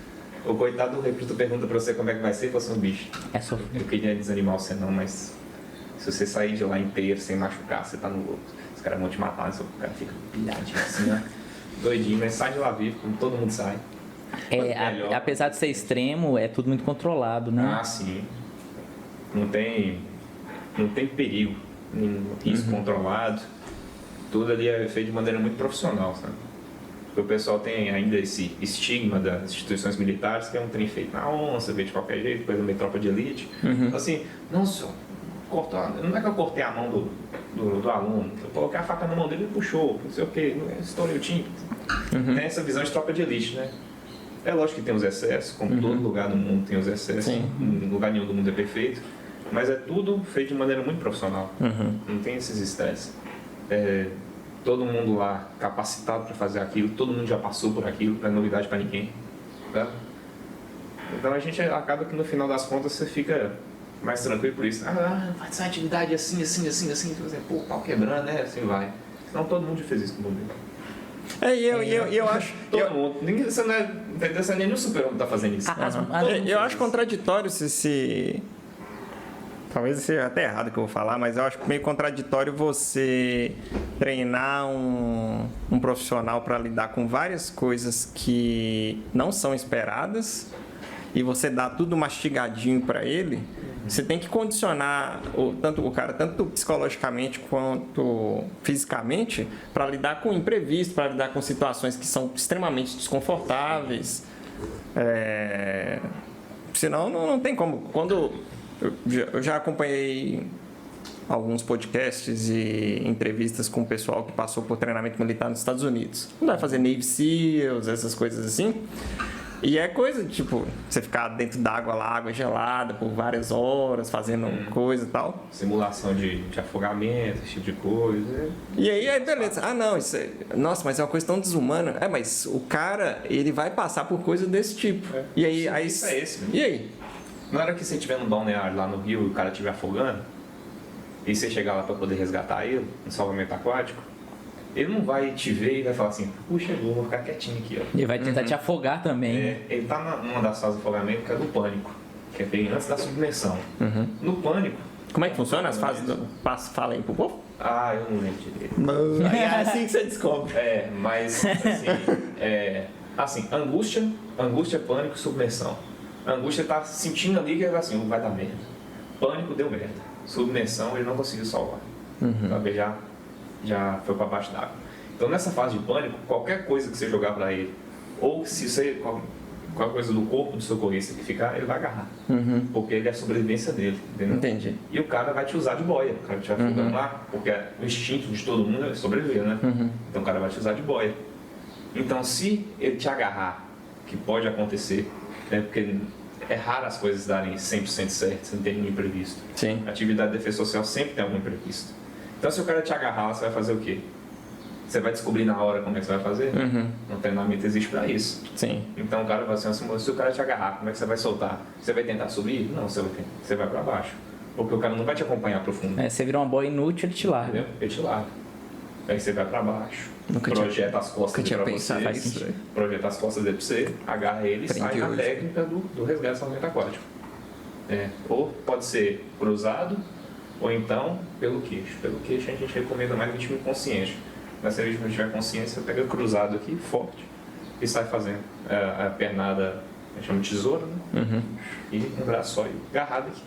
O coitado do recruta pergunta pra você como é que vai ser e você é um bicho. É sofrido. Eu queria desanimar você não, mas se você sair de lá inteiro sem machucar, você tá no lucro. Os caras vão te matar, o cara fica pilhadinho assim, ó. Doidinho, mas sai de lá vivo, como todo mundo sai. Apesar de ser extremo, é tudo muito controlado, né? Ah, sim. Não tem perigo, nenhum risco controlado. Tudo ali é feito de maneira muito profissional, sabe? Porque o pessoal tem ainda esse estigma das instituições militares, que é um trem feito na onça, feito de qualquer jeito, coisa meio tropa de elite. Então, assim, não, senhor, não é que eu cortei a mão do aluno, eu coloquei a faca na mão dele e puxou, não sei o que, estourei o timbre. Tem essa visão de tropa de elite, né? É lógico que tem os excessos, como todo lugar do mundo tem os excessos, lugar nenhum do mundo é perfeito, mas é tudo feito de maneira muito profissional, não tem esses estresses. Todo mundo lá capacitado para fazer aquilo, todo mundo já passou por aquilo, não é novidade para ninguém. Tá? Então a gente acaba que no final das contas você fica mais tranquilo por isso. Faz essa atividade assim, pô, pau quebrando, né? Assim vai. Senão todo mundo já fez isso no mundo. Eu acho... Todo mundo. Você não é... Entendeu? Você nem no super-homem tá fazendo isso. Eu acho contraditório se... Talvez seja até errado o que eu vou falar, mas eu acho meio contraditório você treinar um profissional para lidar com várias coisas que não são esperadas e você dá tudo mastigadinho para ele. Você tem que condicionar o cara, tanto psicologicamente quanto fisicamente, para lidar com imprevisto, para lidar com situações que são extremamente desconfortáveis. Senão não tem como. Quando eu já acompanhei alguns podcasts e entrevistas com o pessoal que passou por treinamento militar nos Estados Unidos. Não vai fazer Navy SEALs, essas coisas assim. E é coisa, tipo, você ficar dentro d'água lá, água gelada, por várias horas, fazendo coisa e tal. Simulação de afogamento, esse tipo de coisa. E aí beleza. Não, isso nossa, mas é uma coisa tão desumana. Mas o cara, ele vai passar por coisa desse tipo. E aí... Isso é esse, mesmo. E aí? Na hora que você estiver no balneário lá no rio e o cara estiver afogando, e você chegar lá para poder resgatar ele, no salvamento aquático, ele não vai te ver e vai falar assim, puxa, eu vou ficar quietinho aqui, ó. Ele vai tentar te afogar também. Ele tá numa das fases de afogamento que é do pânico, que é bem antes da submersão. No pânico... Como é que funciona as fases do... Fala aí pro povo. Eu não lembro direito. É assim que você descobre. Mas, assim, angústia, pânico, submersão. A angústia tá sentindo ali que é assim, vai dar merda. Pânico deu merda. Submersão ele não conseguiu salvar. Sabe? Já foi para baixo d'água. Então nessa fase de pânico, qualquer coisa que você jogar para ele, ou se você qualquer coisa do corpo do socorrista que ficar, ele vai agarrar. Porque ele é a sobrevivência dele, entendeu? Entendi. E o cara vai te usar de boia, o cara te vai afogando lá, porque o instinto de todo mundo é sobreviver, né? Então o cara vai te usar de boia. Então se ele te agarrar, que pode acontecer, né? Porque é raro as coisas darem 100% certo, sem ter nenhum imprevisto. Sim. A atividade de defesa social sempre tem algum imprevisto. Então se o cara te agarrar, você vai fazer o quê? Você vai descobrir na hora como é que você vai fazer? No treinamento existe para isso. Sim. Então o cara vai assim, se o cara te agarrar, como é que você vai soltar? Você vai tentar subir? Não, você vai para baixo. Porque o cara não vai te acompanhar profundo. Você virou uma boia inútil, ele te larga. Entendeu? Ele te larga. Aí você vai para baixo. Projeta as costas dele pra você. Projeta as costas dele pra você, agarra ele e sai na técnica do resgate do salvamento aquático. Ou pode ser cruzado, ou então pelo queixo. Pelo queixo a gente recomenda mais vítima inconsciente. Mas se a vítima tiver consciência, pega cruzado aqui, forte, e sai fazendo a pernada, a gente chama de tesoura, né? E um braço só, e agarrado aqui.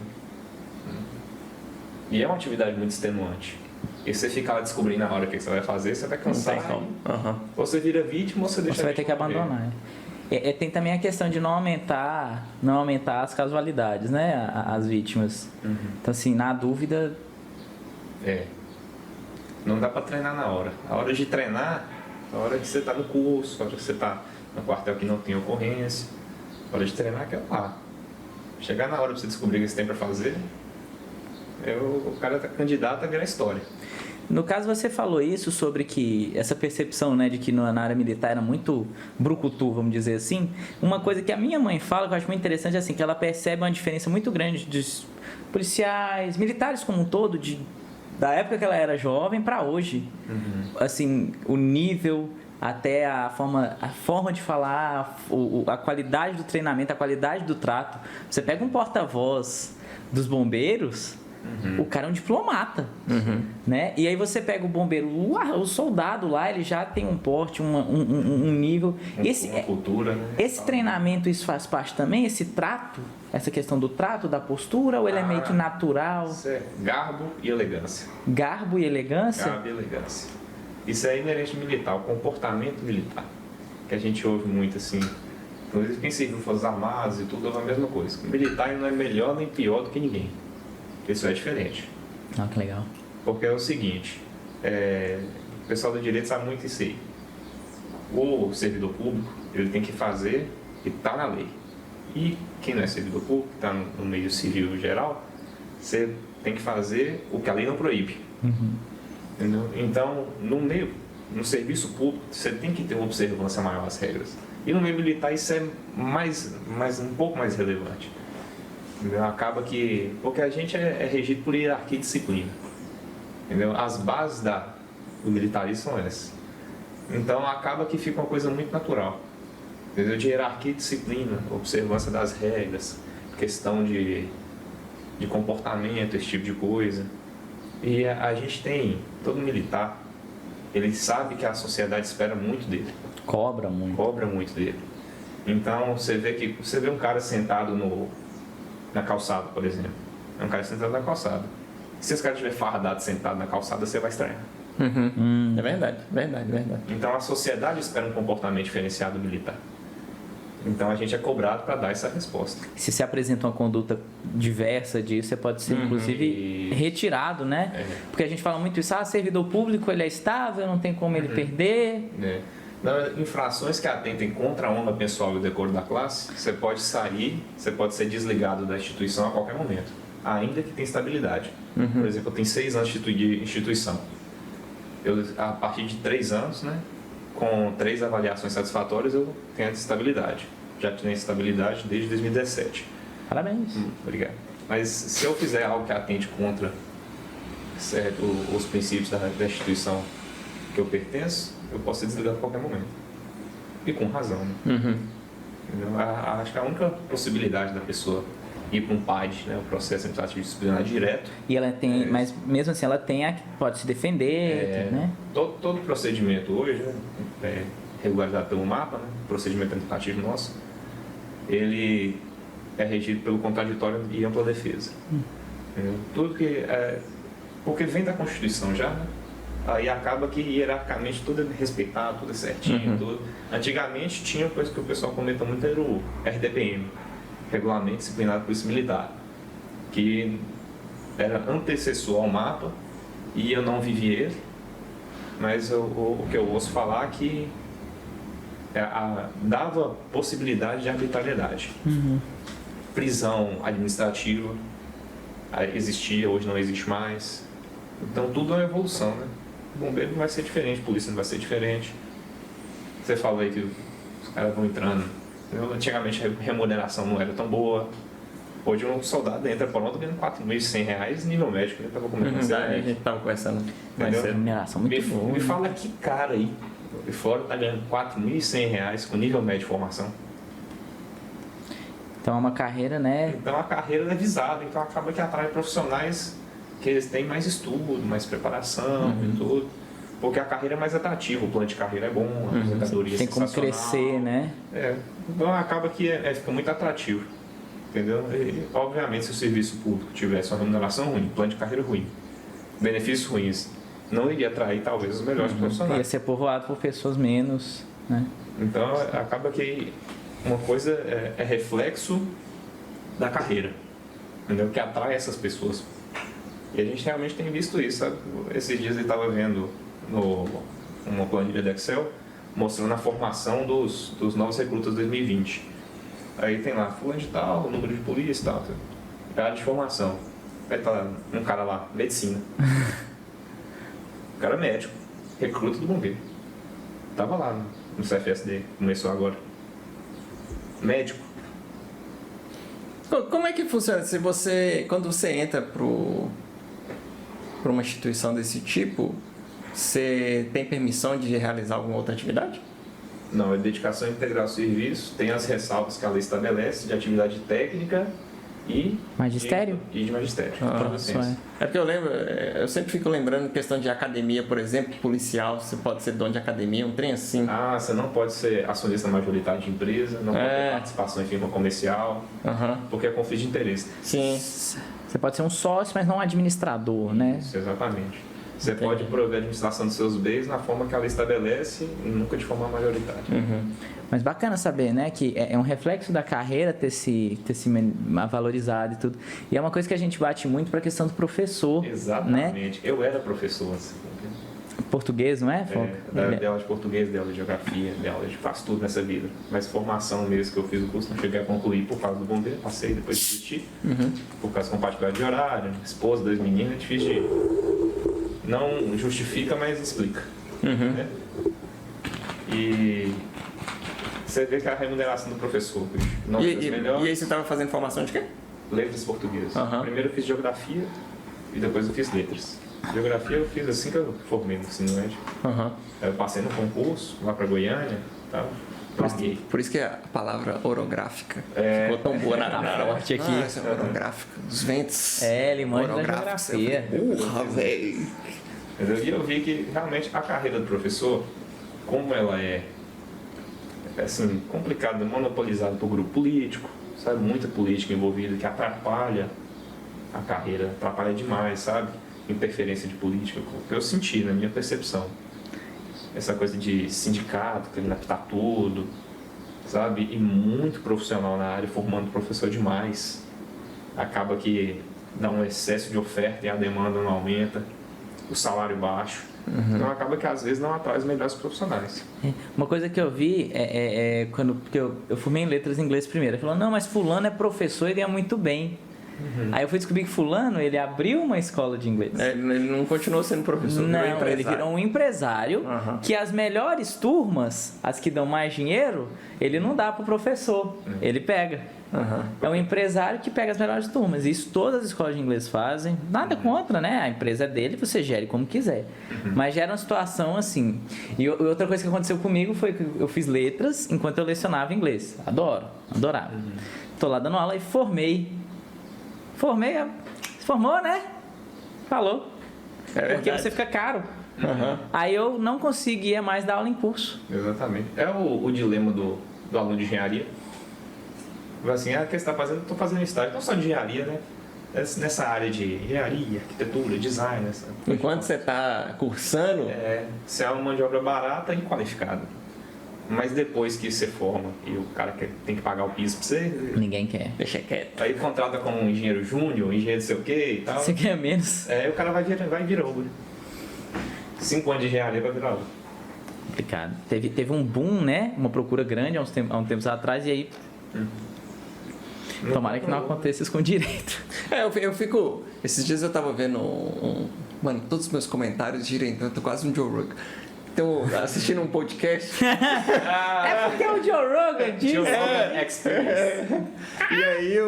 E é uma atividade muito extenuante. E você fica lá descobrindo na hora o que você vai fazer, você vai cansar. Não tem como. Ou você vira vítima ou você deixa Você vai ter que abandonar. Tem também a questão de não aumentar as casualidades, né? As vítimas. Então, assim, na dúvida... Não dá para treinar na hora. A hora de treinar, a hora que você está no curso, a hora que você está no quartel que não tem ocorrência. A hora de treinar é lá. Chegar na hora para você descobrir o que você tem para fazer, o cara tá candidato a virar história. No caso, você falou isso sobre que essa percepção, né, de que na área militar era muito brucutu, vamos dizer assim. Uma coisa que a minha mãe fala, que eu acho muito interessante, é assim, que ela percebe uma diferença muito grande dos policiais, militares como um todo, da época que ela era jovem para hoje. Assim, o nível, até a forma de falar, a qualidade do treinamento, a qualidade do trato. Você pega um porta-voz dos bombeiros... O cara é um diplomata, né? E aí você pega o bombeiro, o soldado lá, ele já tem um porte, um nível. Uma cultura, né? Esse treinamento, isso faz parte também, esse trato, essa questão do trato, da postura, ou ele é meio que natural? Isso é garbo e elegância. Garbo e elegância? Garbo e elegância. Isso é inerente militar, o comportamento militar, que a gente ouve muito assim. Inclusive quem serviu nas Forças Armadas e tudo é a mesma coisa. O militar não é melhor nem pior do que ninguém. Isso é diferente. Que legal. Porque é o seguinte, o pessoal do direito sabe muito isso aí. O servidor público, ele tem que fazer o que está na lei. E quem não é servidor público, está no meio civil geral, você tem que fazer o que a lei não proíbe. Entendeu? Então, no serviço público, você tem que ter uma observância maior às regras. E no meio militar isso é um pouco mais relevante. Entendeu? Acaba que... Porque a gente é regido por hierarquia e disciplina. Entendeu? As bases do militarismo são essas. Então acaba que fica uma coisa muito natural. Entendeu? De hierarquia e disciplina, observância das regras, questão de comportamento, esse tipo de coisa. E a gente tem... Todo militar, ele sabe que a sociedade espera muito dele. Cobra muito dele. Então você vê um cara sentado na calçada, por exemplo. É um cara sentado na calçada. Se esse cara estiver fardado sentado na calçada, você vai estranhar. É verdade. Então a sociedade espera um comportamento diferenciado do militar. Então a gente é cobrado para dar essa resposta. Se se apresenta uma conduta diversa disso, você pode ser inclusive retirado, né? Porque a gente fala muito isso, servidor público ele é estável, não tem como ele perder. Infrações que atentem contra a honra pessoal e o decoro da classe, você pode sair, você pode ser desligado da instituição a qualquer momento, ainda que tenha estabilidade. Por exemplo, eu tenho 6 anos de instituição. A partir de 3 anos, né, com 3 avaliações satisfatórias, eu tenho a estabilidade. Já tenho estabilidade desde 2017. Parabéns. Obrigado. Mas se eu fizer algo que atente contra os princípios da instituição que eu pertenço, eu posso ser desligado a qualquer momento. E com razão, né? Acho que a única possibilidade da pessoa ir para um PAD, né, o processo administrativo disciplinar direto. E ela tem, mas mesmo assim ela pode se defender, né? Todo procedimento hoje, né, regularizado pelo MAPA, né, procedimento administrativo nosso, ele é regido pelo contraditório e ampla defesa. Tudo que porque vem da Constituição já, né? Aí acaba que hierarquicamente tudo é respeitado, tudo é certinho. Tudo. Antigamente tinha coisa que o pessoal comenta muito, era o RDPM, Regulamento Disciplinar da Polícia Militar, que era antecessor ao MAPA e eu não vivi ele, mas o que eu ouço falar é que dava possibilidade de arbitrariedade. Prisão administrativa existia, hoje não existe mais. Então tudo é uma evolução, né? O bombeiro não vai ser diferente, a polícia não vai ser diferente. Você fala aí que os caras vão entrando. Antigamente a remuneração não era tão boa. Hoje um soldado entra pronto ganhando R$4.100 nível médico. Eu estava comentando a gente estava conversando. Remuneração muito boa. Me fala que cara aí de fora está ganhando R$4.100 com nível médio de formação. Então é uma carreira, né? Então a carreira é visada, então acaba que atrai profissionais que eles têm mais estudo, mais preparação e tudo. Porque a carreira é mais atrativa, o plano de carreira é bom, a aposentadoria é tem como crescer, né? Então acaba que fica muito atrativo. Entendeu? E, obviamente, se o serviço público tivesse uma remuneração ruim, plano de carreira ruim, benefícios ruins, não iria atrair talvez os melhores profissionais. Ia ser povoado por pessoas menos, né? Então acaba que uma coisa é reflexo da carreira, entendeu? Que atrai essas pessoas. E a gente realmente tem visto isso, sabe? Esses dias eu estava vendo uma planilha do Excel mostrando a formação dos novos recrutas 2020. Aí tem lá, fulano de tal, número de polícia e tal, área de formação. Aí tá um cara lá, medicina. O cara é médico, recruta do bombeiro. Tava lá no CFSD, começou agora. Médico. Como é que funciona? Quando você entra para uma instituição desse tipo, você tem permissão de realizar alguma outra atividade? Não, é dedicação integral ao serviço, tem as ressalvas que a lei estabelece de atividade técnica e magistério? E de magistério. É porque eu sempre fico lembrando questão de academia, por exemplo, policial, você pode ser dono de academia, um trem assim. Você não pode ser acionista majoritário de empresa, não pode ter participação em firma comercial, porque é conflito de interesse. Sim. Você pode ser um sócio, mas não um administrador, né? Isso, exatamente. Você pode prover a administração dos seus bens na forma que a lei estabelece, nunca de forma majoritária. Mas bacana saber, né, que é um reflexo da carreira ter se valorizado e tudo. E é uma coisa que a gente bate muito para a questão do professor. Exatamente. Né? Eu era professor assim. Português, não é? Dei aula de português, dei aula de geografia, dei aula de faço tudo nessa vida. Mas formação mesmo que eu fiz o curso, não cheguei a concluir por causa do bombeiro, passei, depois desisti. Por causa da compatibilidade de horário, esposa, 2 meninas, é difícil de ir. Não justifica, mas explica. Né? E você vê que a remuneração do professor, e aí você estava fazendo formação de quê? Letras portuguesas. Primeiro eu fiz geografia e depois eu fiz letras. Geografia eu fiz assim que eu formei no ensino médio. Eu passei no concurso lá para Goiânia, tá? Por isso que a palavra orográfica ficou tão boa na norte aqui. Essa é orográfica. Os ventos. Ele manja da geografia. Velho. E eu vi que realmente a carreira do professor, como ela é assim, complicada, monopolizada por grupo político, sabe? Muita política envolvida que atrapalha a carreira, atrapalha demais, sabe? Interferência de política, que eu senti na minha percepção. Essa coisa de sindicato, querendo apitar tudo, sabe? E muito profissional na área, formando professor demais. Acaba que dá um excesso de oferta e a demanda não aumenta, o salário baixo. Então acaba que às vezes não atrai os melhores profissionais. Uma coisa que eu vi porque eu formei em letras em inglês primeiro. Ele falou, não, mas fulano é professor e ganha muito bem. Aí eu fui descobrir que fulano, ele abriu uma escola de inglês. Ele não continuou sendo professor, não, ele virou um empresário que as melhores turmas, as que dão mais dinheiro, ele não dá pro professor, ele pega. É um empresário que pega as melhores turmas. Isso todas as escolas de inglês fazem. Nada contra, né? A empresa é dele, você gere como quiser. Mas gera uma situação assim. E outra coisa que aconteceu comigo foi que eu fiz letras enquanto eu lecionava inglês. Adorava. Tô lá dando aula e formou, né? Falou. Porque você fica caro. Aí eu não conseguia mais dar aula em curso. Exatamente. É o dilema do aluno de engenharia. Assim, o que você está fazendo? Estou fazendo estágio, não só de engenharia, né? Nessa área de engenharia, arquitetura, design. Enquanto você está cursando... Você é uma mão de obra barata e qualificada. Mas depois que você forma e o cara tem que pagar o piso pra você... Ninguém quer. Deixa quieto. Aí contrata como um engenheiro júnior, engenheiro sei o quê e tal. Você quer menos. O cara vai virar Uber. 5 anos de engenharia vai virar Uber. Complicado. Teve um boom, né? Uma procura grande há uns tempos atrás e aí... Tomara que não aconteça isso com direito. Eu fico... Esses dias eu tava vendo Mano, todos os meus comentários giram em tanto, quase um Joe Rogan. Então, assistindo um podcast... É porque o Joe Rogan diz... Joe Rogan Experience. E aí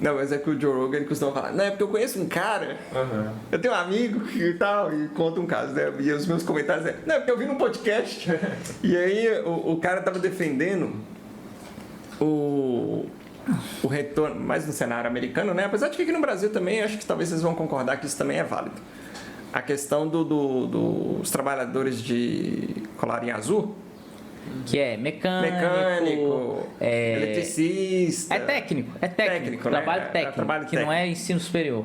Não, mas é que o Joe Rogan ele costuma falar, não, é porque eu conheço um cara, eu tenho um amigo e tal, e conta um caso, né? E os meus comentários não, é porque eu vi num podcast. E aí o cara tava defendendo o retorno, mais no cenário americano, né? Apesar de que aqui no Brasil também, acho que talvez vocês vão concordar que isso também é válido. A questão dos trabalhadores de colarinho azul. Que é mecânico eletricista. É técnico. Técnico, trabalho né? técnico, Trabalho que técnico. não é ensino superior.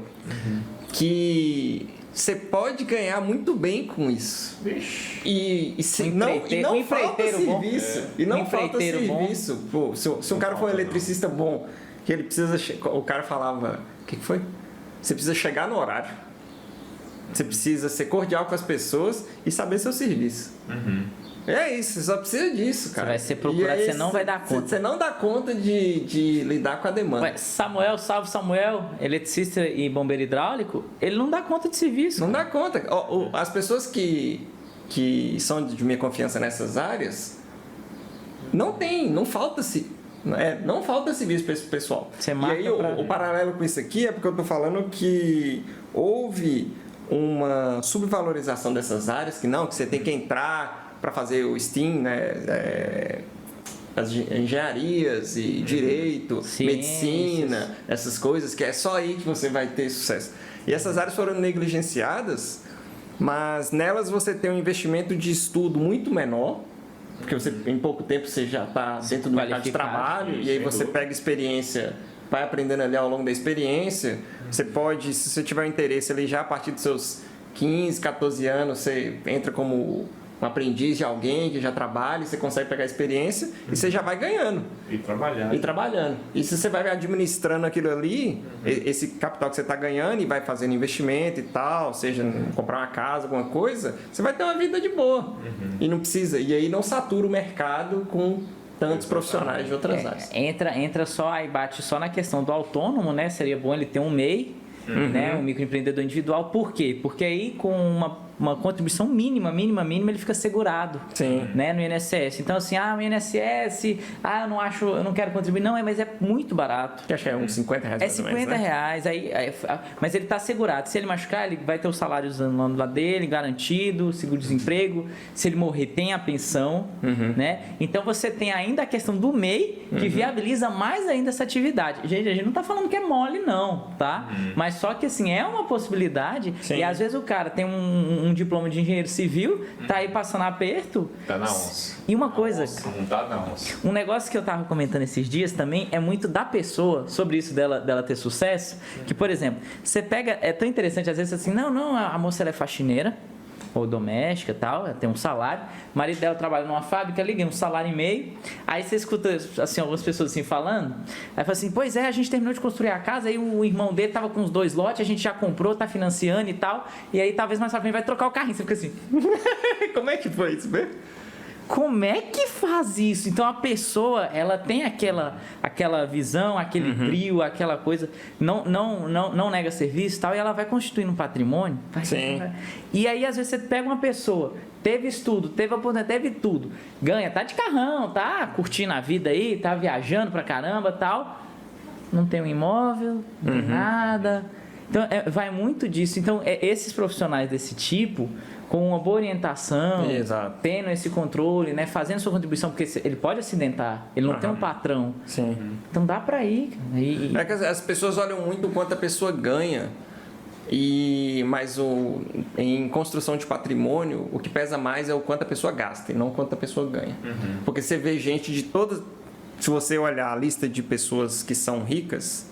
Que você pode ganhar muito bem com isso. E não falta serviço. E não falta serviço. Pô, se um cara for um eletricista bom, que ele precisa... O cara falava... O que foi? Você precisa chegar no horário. Você precisa ser cordial com as pessoas e saber seu serviço. É isso, você só precisa disso, cara. Você vai ser procurado, você não vai dar conta. Você não dá conta de lidar com a demanda. Ué, salve Samuel, eletricista e bombeiro hidráulico, ele não dá conta de serviço. Não dá conta. As pessoas que são de minha confiança nessas áreas, não falta serviço para esse pessoal. Você e aí o paralelo com isso aqui é porque eu estou falando que houve uma subvalorização dessas áreas, que você tem que entrar para fazer o STEAM, né? As engenharias e direito, medicina, essas coisas, que é só aí que você vai ter sucesso. E essas áreas foram negligenciadas, mas nelas você tem um investimento de estudo muito menor, porque em pouco tempo você já está dentro do mercado de trabalho, e aí você pega experiência, vai aprendendo ali ao longo da experiência. Você pode, se você tiver interesse ali já a partir dos seus 15, 14 anos, você entra como um aprendiz de alguém que já trabalha, você consegue pegar experiência e você já vai ganhando. E trabalhando. E se você vai administrando aquilo ali, esse capital que você está ganhando e vai fazendo investimento e tal, seja comprar uma casa, alguma coisa, você vai ter uma vida de boa. E não precisa. E aí não satura o mercado com tantos profissionais de outras áreas. Entra só, aí bate só na questão do autônomo, né? Seria bom ele ter um MEI, né? Um microempreendedor individual. Por quê? Porque aí com uma contribuição mínima, ele fica segurado, né, no INSS. Então, assim, o INSS, eu não quero contribuir. Não, mas é muito barato. Que acho que é uns R$50. É R$50, né? Mas ele está segurado. Se ele machucar, ele vai ter o salário lá dele, garantido, seguro-desemprego. Se ele morrer, tem a pensão, né? Então, você tem ainda a questão do MEI, que viabiliza mais ainda essa atividade. Gente, a gente não está falando que é mole, não, tá? Mas só que, assim, é uma possibilidade. E, às vezes, o cara tem um diploma de engenheiro civil, tá aí passando aperto. Tá na onça. E uma coisa... Não tá na onça. Um negócio que eu tava comentando esses dias também é muito da pessoa, sobre isso dela ter sucesso, que, por exemplo, você pega... É tão interessante, às vezes, assim, não, a moça ela é faxineira, ou doméstica e tal, ela tem um salário, o marido dela trabalha numa fábrica, liga um salário e meio, aí você escuta assim, algumas pessoas assim falando, aí fala assim, pois é, a gente terminou de construir a casa, aí o irmão dele tava com os 2 lotes, a gente já comprou, tá financiando e tal, e aí talvez mais pra frente vai trocar o carrinho, você fica assim, como é que foi isso mesmo? Como é que faz isso? Então a pessoa, ela tem aquela visão, aquele brio, aquela coisa, não nega serviço e tal, e ela vai constituindo um patrimônio. E aí às vezes você pega uma pessoa, teve estudo, teve oportunidade, teve tudo, ganha, tá de carrão, tá curtindo a vida aí, tá viajando pra caramba e tal, não tem um imóvel, não tem nada. Então vai muito disso. Então esses profissionais desse tipo, com uma boa orientação, tendo esse controle, né, fazendo sua contribuição, porque ele pode acidentar, ele não tem um patrão. Então dá para ir. É que as pessoas olham muito o quanto a pessoa ganha, mas em construção de patrimônio, o que pesa mais é o quanto a pessoa gasta e não o quanto a pessoa ganha. Porque você vê gente de todas... Se você olhar a lista de pessoas que são ricas,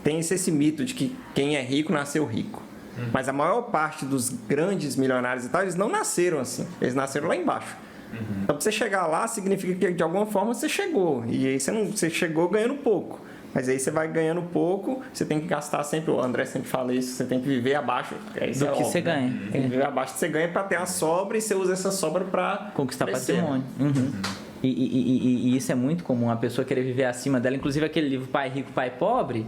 tem esse mito de que quem é rico nasceu rico. Mas a maior parte dos grandes milionários e tal, eles não nasceram assim. Eles nasceram lá embaixo. Então, para você chegar lá, significa que de alguma forma você chegou. E aí você chegou ganhando pouco. Mas aí você vai ganhando pouco, você tem que gastar sempre, o André sempre fala isso, você tem que viver abaixo do que você ganha. Tem que viver abaixo do que você ganha para ter a sobra, e você usa essa sobra para conquistar patrimônio. E isso é muito comum, a pessoa querer viver acima dela. Inclusive aquele livro Pai Rico, Pai Pobre.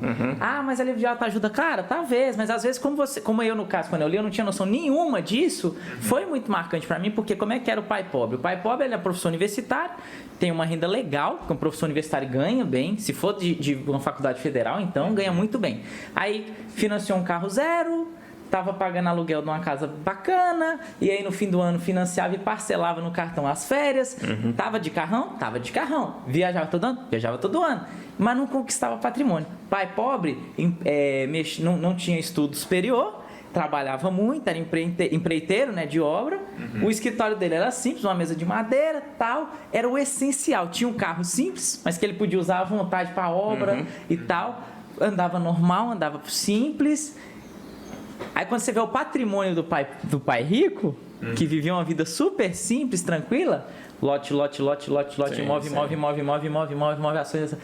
Mas a livro de autoajuda, cara, talvez. Mas às vezes, como eu no caso, quando eu li, eu não tinha noção nenhuma disso. Foi muito marcante para mim, porque como é que era o pai pobre? O pai pobre, ele é professor universitário, tem uma renda legal, porque um professor universitário ganha bem. Se for de uma faculdade federal, então ganha muito bem. Aí financiou um carro zero, estava pagando aluguel de uma casa bacana, e aí no fim do ano financiava e parcelava no cartão as férias. Tava de carrão? Tava de carrão. Viajava todo ano? Viajava todo ano. Mas não conquistava patrimônio. Pai pobre, não tinha estudo superior, trabalhava muito, era empreiteiro, né, de obra. O escritório dele era simples, uma mesa de madeira, tal. Era o essencial. Tinha um carro simples, mas que ele podia usar à vontade para a obra e tal. Andava normal, andava simples. Aí quando você vê o patrimônio do pai rico, que vivia uma vida super simples, tranquila, lote, Sim, move ações.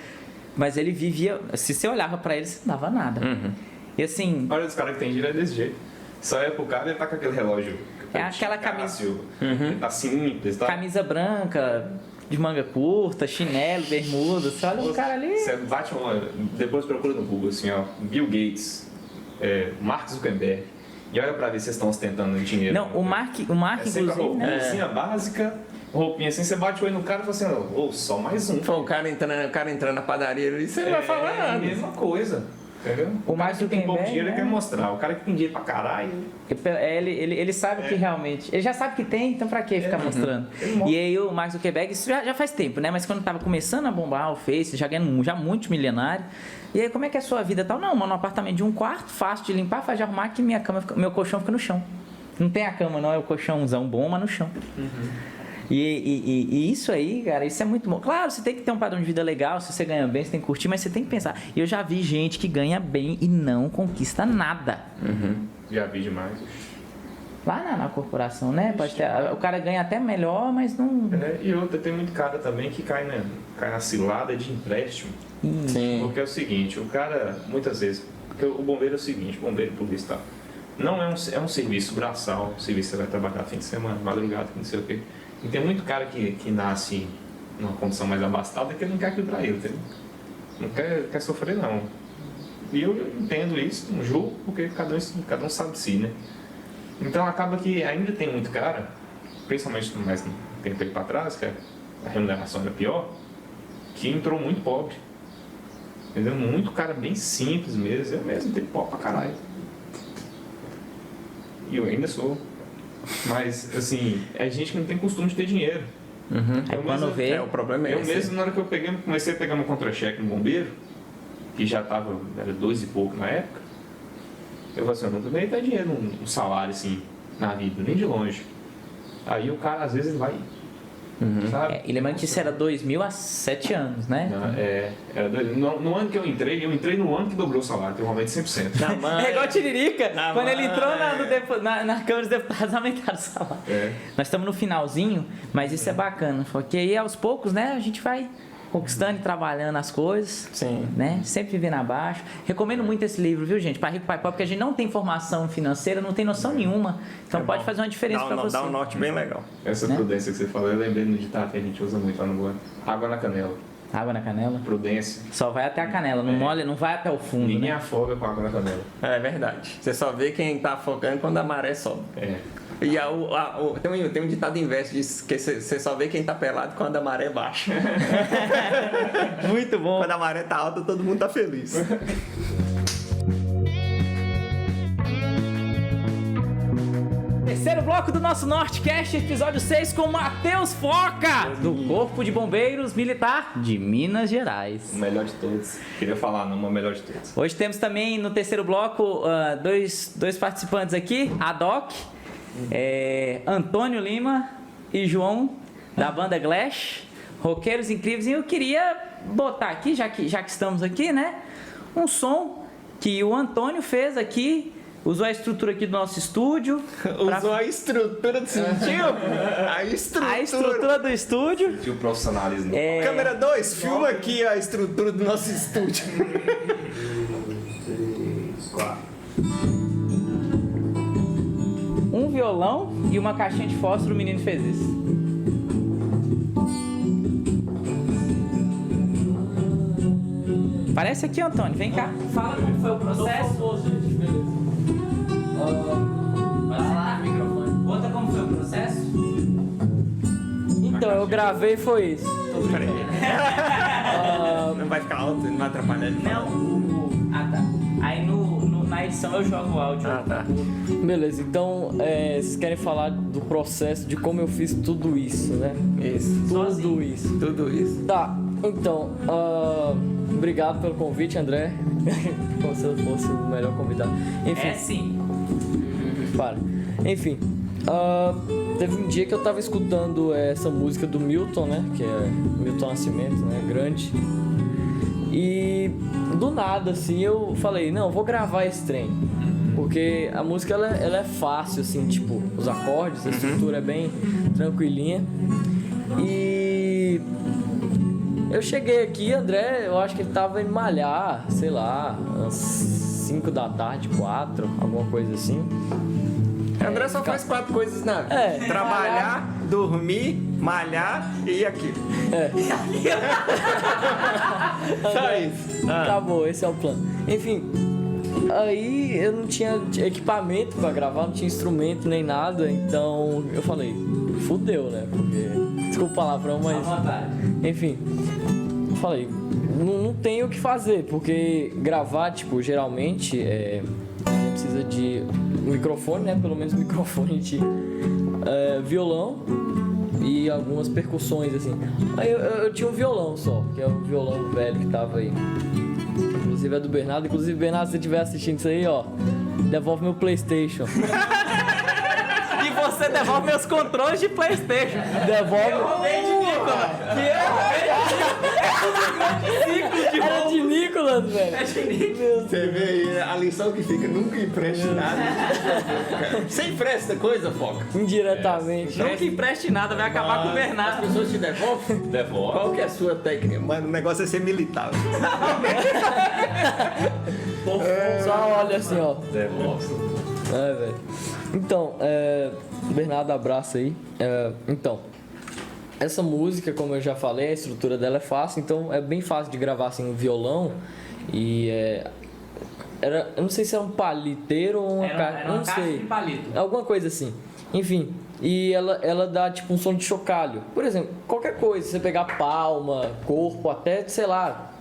Mas ele vivia, se você olhava pra ele, você não dava nada. E assim... Olha, os caras que tem dinheiro é desse jeito. Só é pro cara, ele tá com aquele relógio. É aquela camisa... Tá simples, tá? Camisa branca, de manga curta, chinelo, bermuda. Você olha o cara ali... Você bate depois procura no Google, assim, ó. Bill Gates, Mark Zuckerberg. E olha pra ver se vocês estão ostentando dinheiro. Não, o Mark sempre inclusive, a roupinha básica, roupinha assim, você bate o olho no cara e fala assim, só mais um. O cara entrando na padaria ali, você não vai falar nada. É a mesma coisa. Entendeu? O cara que tem pouco dinheiro, ele quer né? mostrar. O cara que tem dinheiro pra caralho... Ele sabe que realmente... Ele já sabe que tem, então pra que ficar mostrando? E aí o Mark Zuckerberg, isso já faz tempo, né? Mas quando tava começando a bombar o Face, já ganhando já multimilionário. E aí, como é que é a sua vida tal? Não, mano, um apartamento de 1 quarto, fácil de limpar, fácil de arrumar, que meu colchão fica no chão. Não tem a cama, não, é o colchãozão bom, mas no chão. E isso aí, cara, isso é muito bom. Claro, você tem que ter um padrão de vida legal, se você ganha bem, você tem que curtir, mas você tem que pensar. Eu já vi gente que ganha bem e não conquista nada. Já vi demais. Lá na corporação, né? Pode ter, o cara ganha até melhor, mas não... E outra, tem muito cara também que cai na cilada de empréstimo. Sim. Porque é o seguinte, o cara, muitas vezes... Porque o bombeiro é o seguinte, o bombeiro policial, não é um serviço braçal, um serviço que você vai trabalhar fim de semana, madrugada, não sei o quê. E tem muito cara que nasce numa condição mais abastada que ele não quer aquilo pra ele, entendeu? Não quer sofrer, não. E eu entendo isso, não julgo, porque cada um sabe de si, né? Então acaba que ainda tem muito cara, principalmente mais um tempo aí pra trás, que a remuneração era pior, que entrou muito pobre. Entendeu? Muito cara bem simples mesmo, eu mesmo tenho pobre pra caralho. E eu ainda sou. Mas, assim, é gente que não tem costume de ter dinheiro. Aí quando vê... o problema é Eu esse. mesmo, na hora que eu comecei a pegar meu contra-cheque no bombeiro, que já tava, era 2 e pouco na época, eu falei assim, eu nunca ganhei até dinheiro, um salário assim, na vida, nem de longe. Aí o cara, às vezes, ele vai, sabe? E lembrando que isso era 2000 há 7 anos, né? Era no ano que eu entrei no ano que dobrou o salário, teve um aumento de 100%. É igual Tiririca, Na quando ele entrou mãe. na Câmara dos Deputados, aumentaram o salário. Nós estamos no finalzinho, mas isso é bacana, porque aí aos poucos, né, a gente vai conquistando e trabalhando as coisas, Sim. né, sempre vivendo abaixo. Recomendo muito esse livro, viu, gente? Pai Rico, Pai Pobre, porque a gente não tem formação financeira, não tem noção nenhuma, então pode fazer uma diferença para você. Dá um norte bem legal. Essa prudência que você falou, eu lembrei no ditado que a gente usa muito lá no Goiás. Água na canela. Água na canela? Prudência. Só vai até a canela, não molha, não vai até o fundo, Ninguém né? afoga com água na canela. É verdade. Você só vê quem tá afogando quando a maré sobe. E tem um ditado inverso disso, que você só vê quem tá pelado quando a maré baixa. Muito bom. Quando a maré tá alta, todo mundo tá feliz. Terceiro bloco do nosso Nortecast, episódio 6, com Matheus Foca, do Corpo de Bombeiros Militar de Minas Gerais. O melhor de todos. Queria falar, não, o melhor de todos. Hoje temos também no terceiro bloco dois participantes aqui, a Doc, Antônio Lima e João, da banda Glash, roqueiros incríveis. E eu queria botar aqui, já que estamos aqui, né, um som que o Antônio fez aqui. Usou a estrutura aqui do nosso estúdio. Usou a estrutura, sentiu? A estrutura do estúdio. E o profissionalismo. Câmera 2, filma aqui a estrutura do nosso estúdio. 3, 4. Um violão e uma caixinha de fósforo, o menino fez isso. Parece aqui, Antônio. Vem cá. Fala como foi o processo. Vai lá no microfone. Conta como foi o processo. Então, eu gravei e foi isso. Peraí. Não vai ficar alto, não vai atrapalhar ele. Não, tá. Aí na edição eu jogo o áudio. Tá. Beleza, então vocês querem falar do processo de como eu fiz tudo isso, né? Isso. Tudo isso. Tá, então, obrigado pelo convite, André. Como se eu fosse o melhor convidado. Enfim. É sim. Para. Enfim, teve um dia que eu tava escutando essa música do Milton, né? Que é Milton Nascimento, né? Grande. E do nada, assim, eu falei, não, vou gravar esse trem. Porque a música ela é fácil, assim, tipo, os acordes, a estrutura é bem tranquilinha. E eu cheguei aqui, André, eu acho que ele tava indo malhar, sei lá, umas 5 da tarde, 4, alguma coisa assim. André só faz 4 coisas na vida. Trabalhar, dormir, malhar e aquilo. Só isso. Acabou, esse é o plano. Enfim, aí eu não tinha equipamento pra gravar, não tinha instrumento nem nada, então eu falei, fudeu, né? Porque, desculpa o palavrão, mas... Enfim, eu falei, não tenho o que fazer, porque gravar, tipo, geralmente, a gente precisa de um microfone, né? Pelo menos um microfone de violão e algumas percussões, assim. Aí eu tinha um violão só, que é um violão velho que tava aí. Inclusive é do Bernardo. Inclusive, Bernardo, se você estiver assistindo isso aí, ó, devolve meu PlayStation. E você devolve meus controles de PlayStation. Devolve. Eu roubei de Nicolas. Era de Nicolas, velho. É de Nicolas. Você vê aí a lição que fica, nunca empreste nada. Você empresta coisa, Foca? Indiretamente. Nunca empreste nada, vai acabar com o As Bernardo. pessoas te devolvem? Devolve. Qual que é a sua técnica? Mano, o negócio é ser militar. Só olha assim, ó. Devolve. Velho. Então, Bernardo, abraço aí. Então, essa música, como eu já falei, a estrutura dela é fácil, então é bem fácil de gravar assim um violão. E eu não sei se é um paliteiro ou uma caixa. Era uma Não caixa sei. de palito. Alguma coisa assim. Enfim. E ela dá tipo um som de chocalho. Por exemplo, qualquer coisa, você pegar palma, corpo, até, sei lá.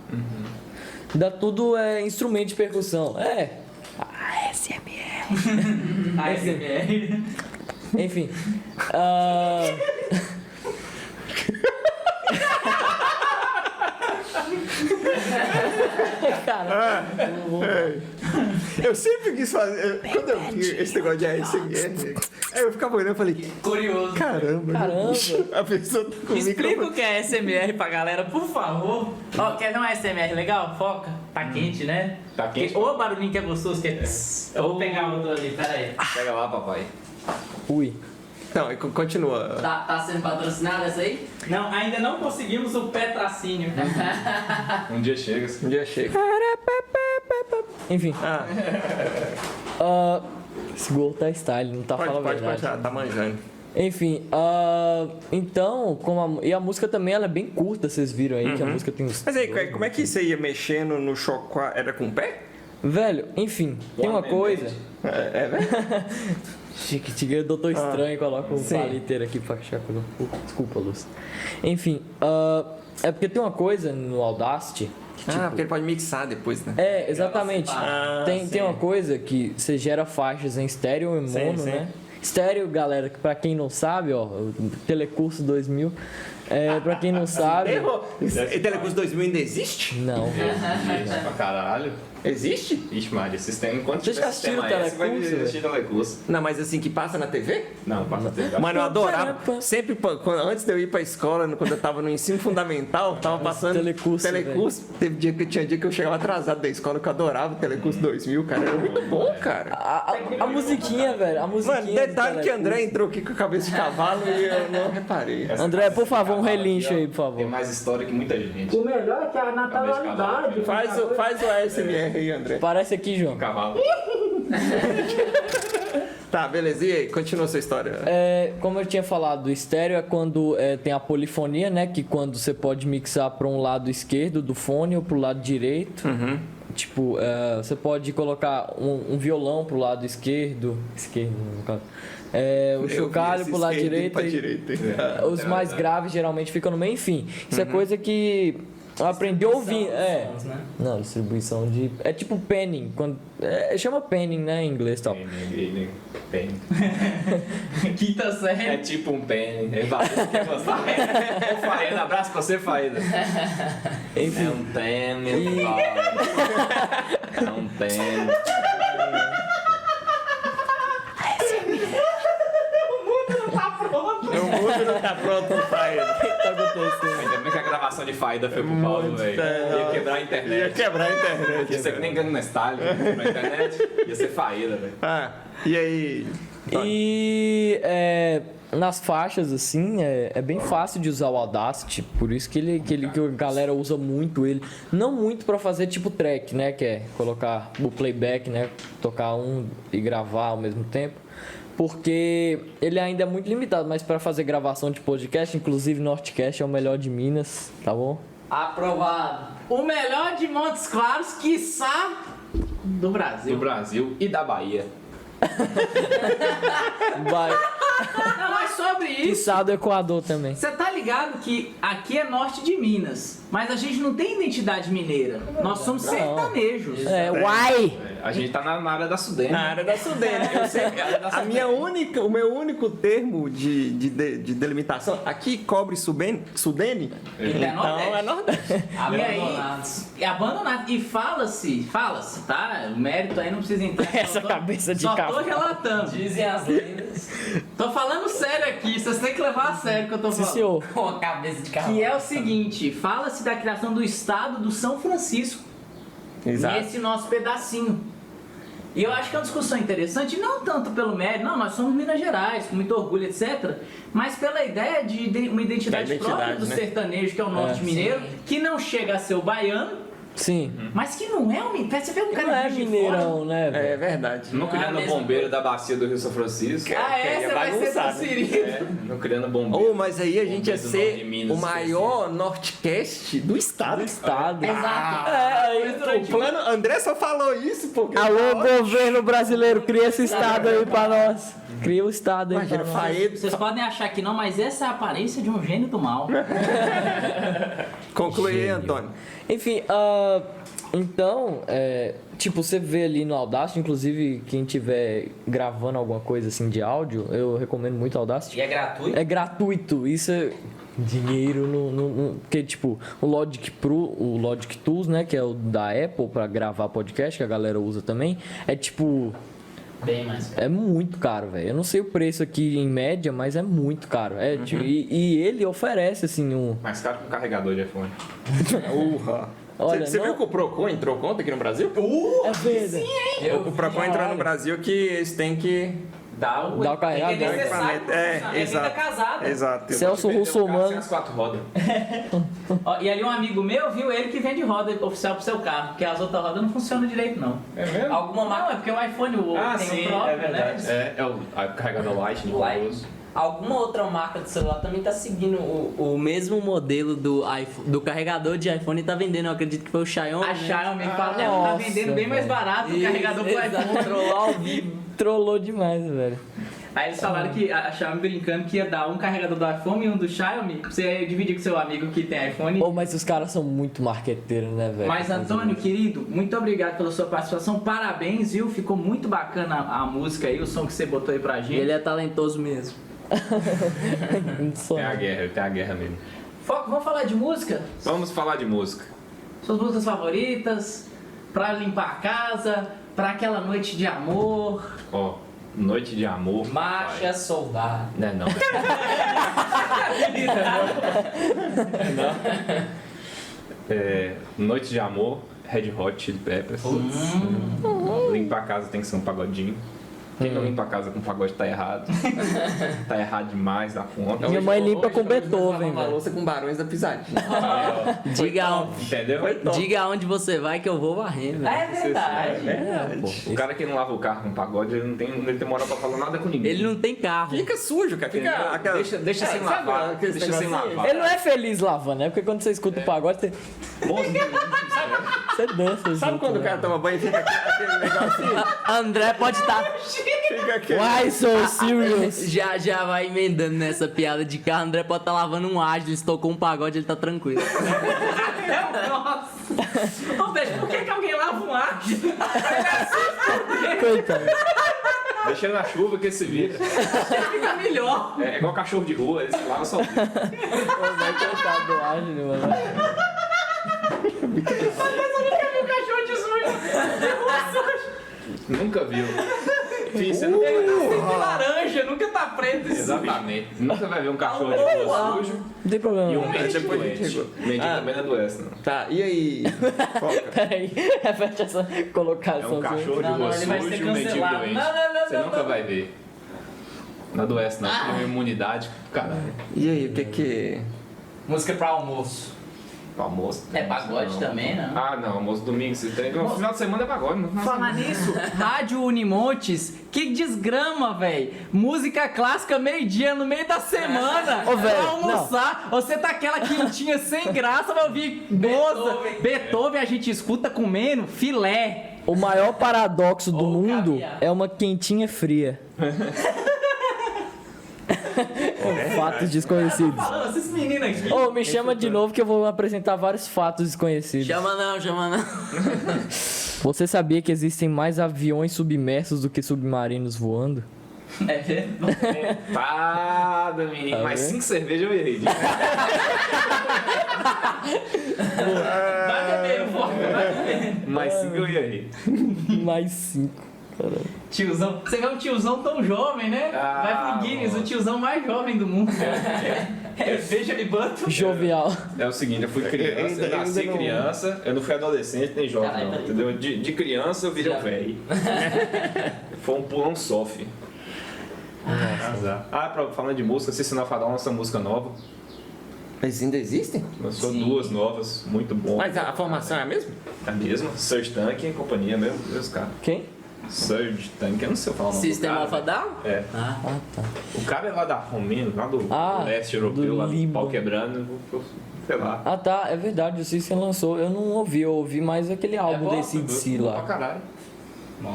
Dá tudo instrumento de percussão. ASMR. ASMR. Enfim. Cara, Eu sempre quis fazer. Quando eu vi esse negócio de ASMR, aí eu ficava olhando e falei, Curioso. caramba. bicho, a pessoa tá comigo. Explica o que é ASMR pra galera, por favor. Ó, quer ver um ASMR legal? Foca. Tá quente, né? Tá quente. Ô, barulhinho que é gostoso, que é... Eu vou pegar outro ali, pera aí. Pega lá, papai. ui. Então, continua. Tá sendo patrocinada essa aí? Não, ainda não conseguimos o petracínio. Um dia chega. Um dia chega. Enfim. Ah, Esse gol tá style, não tá falando a pode verdade. continuar, tá manjando. Enfim, então, e a música também ela é bem curta, vocês viram aí que a música tem uns. Mas aí, como é que você ia mexendo no chocalho? Era com o pé? Velho, enfim, tem uma coisa. Velho? Chique, doutor estranho, coloca um paliteiro aqui pra achar coisa. Desculpa, Lúcio. Enfim, é porque tem uma coisa no Audacity. Que, Porque ele pode mixar depois, né? Exatamente. Tem uma coisa que você gera faixas em estéreo e Sim, mono, sim. né? Estéreo, galera, que pra quem não sabe, ó, o Telecurso 2000, pra quem não sabe... Errou. Telecurso 2000 ainda existe? Não. Existe pra caralho. Existe? Ixi, Maria, sistema. Enquanto Vocês tiver já assistiram sistema S, vai Telecurso, existir telecurso. Não, mas assim, que passa na TV? Não, passa TV. Mano, eu adorava. Sempre, antes de eu ir pra escola, quando eu tava no ensino fundamental, tava passando Telecurso, Teve tinha dia que eu chegava atrasado da escola, que eu adorava o Telecurso 2000, cara. Era muito bom, cara. A musiquinha, velho, a musiquinha... Mano, detalhe do que André Telecurso. entrou aqui com a cabeça de cavalo e eu não reparei. André, por favor, um relincho aí, por Tem favor. mais história que muita gente. O melhor é que a naturalidade. Faz o ASMR aí, André. Parece aqui, João. Um cavalo. Tá, beleza. E aí, continua a sua história. Como eu tinha falado, o estéreo é quando tem a polifonia, né? Que quando você pode mixar para um lado esquerdo do fone ou pro lado direito. Tipo, você pode colocar um violão pro lado esquerdo. No caso. O chocalho pro lado direito. Os mais graves geralmente ficam no meio. Enfim, isso é coisa que eu aprendi ouvindo. Não, distribuição de. É tipo penning. Chama penning, né? Em inglês e tal. Penny. Quinta série. É tipo um penny. É Faída, abraço pra você, Faída. Enfim. É um penny. É um penny. O mundo não tá pronto pro Faída. O que tá acontecendo? Ainda bem que a gravação de Faída foi pro Paulo, velho. Ia quebrar a internet. Ia quebrar a internet. Ia ser que nem Gangnam Style na internet. Ia ser Faída, velho. Ah, e aí? E nas faixas, assim, é bem fácil de usar o Audacity, por isso que a galera usa muito ele. Não muito pra fazer tipo track, né? Que é colocar o playback, né? Tocar um e gravar ao mesmo tempo. Porque ele ainda é muito limitado, mas pra fazer gravação de podcast, inclusive Nortecast é o melhor de Minas, tá bom? Aprovado. O melhor de Montes Claros, quiçá do Brasil. Do Brasil e da Bahia. Vai. Não, mas sobre isso, Quiçá do Equador também. você tá ligado que aqui é norte de Minas, mas a gente não tem identidade mineira. Nós somos sertanejos. Uai! A gente tá na área da Sudene. Na área da Sudene. Eu sei, o meu único termo de delimitação, aqui cobre Sudene? Ele é Então nordeste. é Nordeste. Abandonados. E abandonado. E fala-se, tá? O mérito aí não precisa entrar. Essa cabeça de Só tô cavalo. relatando. Dizem as lendas Tô falando sério aqui, vocês têm que levar a sério o que eu tô Sim, falando. senhor. com a cabeça de cavalo. Que é o seguinte, fala-se da criação do estado do São Francisco. Exato. Nesse nosso pedacinho. E eu acho que é uma discussão interessante, não tanto pelo mérito, não, nós somos Minas Gerais, com muito orgulho, etc. Mas pela ideia de uma identidade própria do né? sertanejo, que é o norte mineiro, sim. que não chega a ser o baiano, Sim. mas que não é o mineiro. Você vê um cara Não é de Juiz de mineirão, Fora. né, velho? É verdade. Não criando mesma bombeiro coisa. da bacia do Rio São Francisco. Ah, é essa vai ser bagunçado. transferida. Não criando bombeiro. Oh, mas aí a gente ia Bombeiro do Norte de ser Minas, o maior Nortecast do estado. Estado. Exato. O plano, André só falou isso porque. Alô, governo brasileiro, cria esse estado aí pra nós. Cria o estado aí Imagina, pra nós. Faída. Vocês podem achar que não, mas essa é a aparência de um gênio do mal. Conclui aí, Antônio. Enfim, então, tipo, você vê ali no Audacity, inclusive quem tiver gravando alguma coisa assim de áudio, eu recomendo muito o Audacity. E é gratuito? É gratuito, isso é dinheiro porque tipo, o Logic Pro, o Logic Tools, né, que é o da Apple pra gravar podcast, que a galera usa também, é tipo, Bem mais. é muito caro, velho. Eu não sei o preço aqui em média, mas é muito caro. Tipo, e ele oferece assim um, Mais caro que um carregador de iPhone. olha, Você não- viu que o Procon entrou conta aqui no Brasil? é verdade. O Procon entrou no Brasil que eles têm que. Dá o Dá o carregador. é necessário pra funcionar. Minha vida exato. casada. Exato. Celso Sem Russomano. as 4 rodas. Ó, e ali um amigo meu viu ele que vende roda oficial pro seu carro, porque as outras rodas não funcionam direito, não. É mesmo? Alguma marca? Não, é porque o iPhone tem um próprio, né? É o carregador Lightning famoso. Alguma outra marca de celular também tá seguindo o mesmo modelo do iPhone, do carregador de iPhone e tá vendendo. Eu acredito que foi o Xiaomi. A né? Xiaomi fala, tá nossa, vendendo bem mais barato o Isso, carregador pro exato, iPhone. trollou ao vivo. Trollou demais, velho. Aí eles falaram que a Xiaomi brincando que ia dar um carregador do iPhone e um do Xiaomi, pra você dividir com seu amigo que tem iPhone. Pô, mas os caras são muito marqueteiros, né, velho? Mas Antônio, querido, muito obrigado pela sua participação, parabéns, viu? Ficou muito bacana a música aí, o som que você botou aí pra E gente. ele é talentoso mesmo. Tem a guerra mesmo. Foco, vamos falar de música? Vamos falar de música. Suas músicas favoritas, pra limpar a casa, pra aquela noite de amor. Ó, Noite de Amor. Marcha soldado. Não, não. Noite de Amor, Red Hot Chili Peppers. Limpar a casa tem que ser um pagodinho. Quem não limpa a casa com pagode tá errado. Tá errado demais da conta. Minha mãe limpa com Beethoven, Uma velho. louça com barões da pisadinha. Entendeu? Diga onde você vai que eu vou varrer, velho. É verdade. O cara que não lava o carro com pagode, ele não tem moral pra falar nada com ninguém. Ele não tem carro. Fica sujo, cara. Fica Entendeu? aquela... Deixa sem sabe lavar. aqueles Deixa sem negocinhos? lavar. Ele não é feliz lavando, né? Porque quando você escuta o pagode, você dança. Sabe junto, quando o né? cara toma banho e fica aquele negocinho? André pode estar. Fica aquele... Why so serious? Já vai emendando nessa piada de carro. André pode estar lavando um Agilis, tocou um pagode, ele tá tranquilo. Nossa. Ô, Peixe, por que alguém lava um ar? Coitado. Deixa ele na chuva que ele se vira. Fica melhor. É igual cachorro de rua, ele se lava só. Vai coitado do Ágil, mano. Mas eu nunca vi um cachorro de sujo. Nunca viu. Fih, você nunca vai ver. Sempre laranja, nunca tá preto. Exatamente. Nunca vai ver um cachorro de rua sujo Não tem problema. e um não. mendigo Depois a gente doente. chegou. Mendigo também não adoece, não. Tá, e aí? Foca. Peraí, repete essa colocação. É um cachorro de Não, rua não, ele vai sujo ser e um mendigo cancelado. doente. Não, Você nunca vai ver. Não adoece, não. Tem uma imunidade, caralho. E aí, o que que... Música pra almoço. Almoço. É pagode também, não? Ah, não. Almoço domingo. Você tem... No final de semana é pagode. No final de Falar semana. nisso, Rádio Unimontes, que desgrama, velho. Música clássica meio-dia no meio da semana. Ô, velho, pra almoçar. Você tá aquela quentinha sem graça, vai ouvir Mozart, Beethoven, a gente escuta comendo filé. O maior paradoxo do Ou mundo caviar. é uma quentinha fria. Fatos desconhecidos. Falando, esses meninos aqui. Ô, me chama de novo que eu vou apresentar vários fatos desconhecidos. Chama não. Você sabia que existem mais aviões submersos do que submarinos voando? É verdade. Pada, menino. Tá Mais vendo? 5 cervejas eu errei. Vai beber, porra. Vai beber. Mais 5 eu errei. Mais 5. Tiozão. Você vê um tiozão tão jovem, né? Ah, Vai pro Guinness, o tiozão mais jovem do mundo. É, veja ele banto. Jovial. É o seguinte, eu fui criança, eu nasci criança, eu não fui adolescente nem jovem, Caralho, não, peraí. entendeu? De criança eu virei um Já. velho. Foi um pulão sofre. Falando de música, Se Sinal Fadal lança música nova. Mas ainda existem? Lançou duas novas, muito bom. Mas a formação é a mesma? A mesma, Surge Tank e companhia mesmo, cara. Quem? Surge Tank, eu não sei falar o nome do Sistema cara. of a Down? É. Ah. Ah, tá. O cara é lá da Romênia, lá do Ah, leste europeu, do lá do Líbano. pau quebrando, sei lá. Ah, tá. É verdade. O System lançou. Eu não ouvi. Eu ouvi mais aquele álbum bom, desse DC bom pra lá. caralho.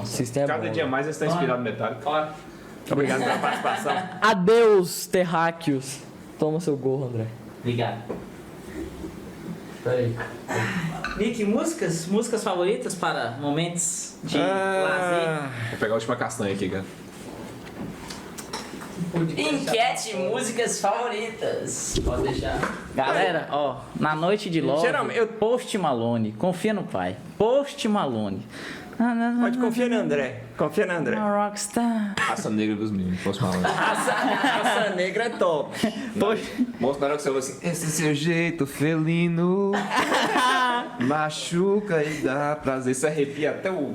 System é Cada bom. dia mais eles estão inspirados no Metallica. Ó, Obrigado pela participação. Adeus, terráqueos. Toma seu gorro, André. obrigado. Peraí. Nick, músicas favoritas para momentos de lazer? Vou pegar a última castanha aqui, cara. Enquete músicas favoritas. Pode deixar. Galera, ó, na noite de Love, Geralmente, Post Malone, confia no pai. Post Malone. Pode confiar no André. Confia no André. Uma rockstar. Raça negra dos meninos, posso falar. Raça negra é top. Moço, na hora que você falou assim, esse seu jeito felino machuca e dá prazer. Isso arrepia até o...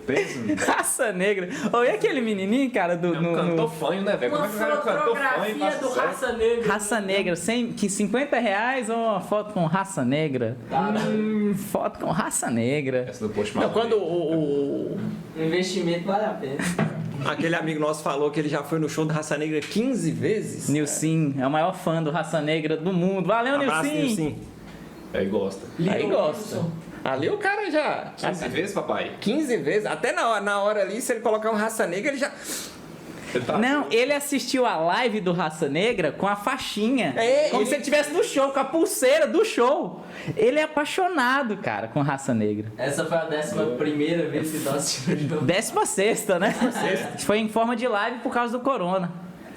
Pensa, Raça Negra. Ô, e aquele menininho, cara, do... não cantou fanho, né, velho? Como Uma é que o cara cantou fanho e fotografia passa do certo? Raça Negra. Raça Negra, que R$50 ou uma foto com Raça Negra? Foto com Raça Negra. Essa do Post Não, Malone. quando o Investimento vale a pena. aquele amigo nosso falou que ele já foi no show da Raça Negra 15 vezes. Nilson é o maior fã do Raça Negra do mundo. Valeu, Abraço, Nilson. Nilson. Aí gosta. Aí gosta. Ali o cara já... 15 vezes, papai? 15 vezes. Até na hora ali, se ele colocar um Raça Negra, ele já... Ele tá... Não, ele assistiu a live do Raça Negra com a faixinha. É, como ele- se ele estivesse no show, com a pulseira do show. Ele é apaixonado, cara, com Raça Negra. Essa foi a 11ª vez que nós tivemos. 16ª, né? Foi em forma de live por causa do corona.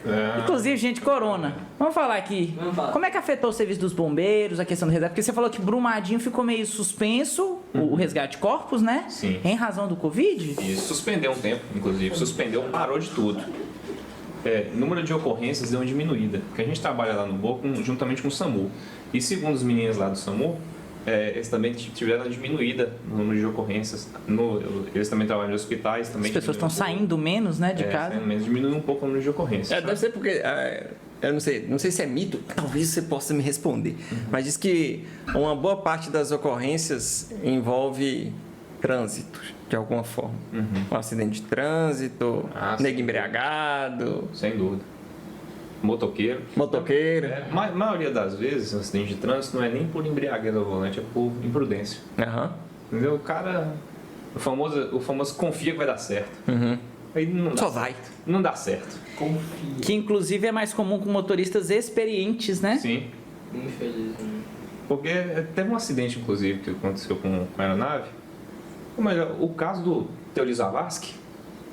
É. Inclusive, gente, corona. Vamos falar aqui. Vamos falar. Como é que afetou o serviço dos bombeiros, a questão do resgate? Porque você falou que Brumadinho ficou meio suspenso, o resgate de corpos, né? Sim. Em razão do Covid? E suspendeu um tempo, inclusive. Suspendeu, parou de tudo. Número de ocorrências deu uma diminuída. Porque a gente trabalha lá no BOC juntamente com o SAMU. E segundo os meninos lá do SAMU, eles também tiveram uma diminuída no número de ocorrências. Eles também trabalham em hospitais. Também As pessoas estão diminuiu um saindo menos, né, de pouco. casa. Menos, diminuiu um pouco o número de ocorrências. Deve ser porque... eu não sei se é mito, talvez você possa me responder. Mas diz que uma boa parte das ocorrências envolve trânsito, de alguma forma. Um acidente de trânsito, Ah, nego sim. embriagado, Sem dúvida. Motoqueiro. motoqueiro. A maioria das vezes, o acidente de trânsito não é nem por embriaguez ao volante, é por imprudência. Aham. Entendeu? O cara... O famoso confia que vai dar certo. Uhum. Aí não dá Só certo. vai. Não dá certo. Que inclusive é mais comum com motoristas experientes, né? Sim. Infelizmente. Porque teve um acidente, inclusive, que aconteceu com a aeronave. Ou melhor, o caso do Teori Zavascki,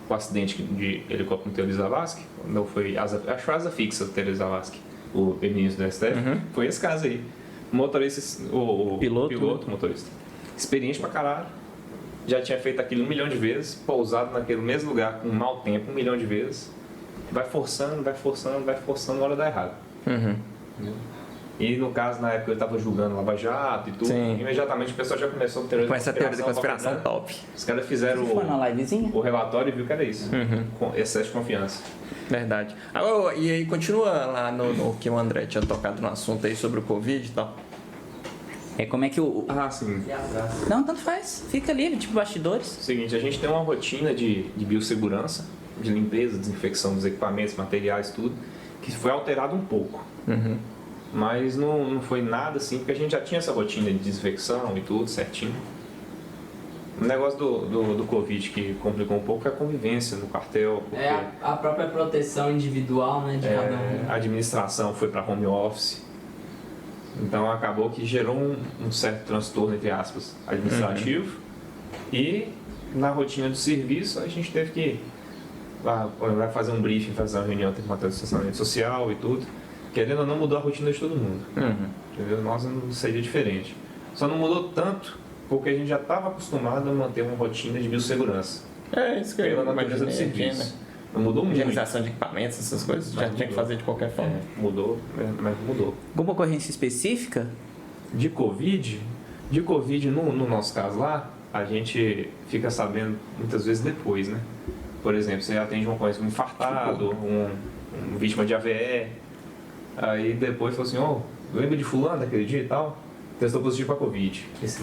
o acidente de helicóptero no Teori Zavascki, não foi acho que foi asa fixa do Teori Zavascki, o ministro do STF, foi esse caso aí. O motorista, o Piloto, motorista, experiente pra caralho, já tinha feito aquilo 1 milhão de vezes, pousado naquele mesmo lugar com mau tempo 1 milhão de vezes, vai forçando, uma hora dá errado. Entendeu? E no caso, na época eu estava julgando Lava Jato e tudo, Sim. imediatamente o pessoal já começou a ter Com essa teoria de conspiração top. Os caras fizeram Foi na livezinha? o relatório e viu que era isso, com excesso de confiança. Verdade. E aí, continua lá no que o André tinha tocado no assunto aí sobre o Covid e tal. Como é que o... Ah, sim. Não, tanto faz. Fica livre, tipo bastidores. Seguinte, a gente tem uma rotina de biossegurança, de limpeza, desinfecção dos equipamentos, materiais, tudo, que foi alterado um pouco. Mas não foi nada assim, porque a gente já tinha essa rotina de desinfecção e tudo certinho. O negócio do Covid que complicou um pouco é a convivência no quartel. Porque A própria proteção individual, né, de cada um. a administração foi para home office. Então acabou que gerou um certo transtorno, entre aspas, administrativo. E na rotina do serviço a gente teve que vai fazer um briefing, fazer uma reunião, ter que manter o distanciamento social e tudo. Querendo ou não, mudou a rotina de todo mundo. Entendeu? Nossa, não seria diferente. Só não mudou tanto porque a gente já estava acostumado a manter uma rotina de biossegurança. Isso que Pela natureza do serviço. né? Não mudou muito. Higienização de equipamentos, essas coisas, já tinha que fazer de qualquer forma. Mudou, mas mudou. Alguma ocorrência específica? De Covid no nosso caso lá, a gente fica sabendo muitas vezes depois, né? Por exemplo, você atende uma coisa, um infartado, um vítima de AVE, aí depois fala assim, lembra de fulano daquele dia e tal? Testou positivo para Covid. Mas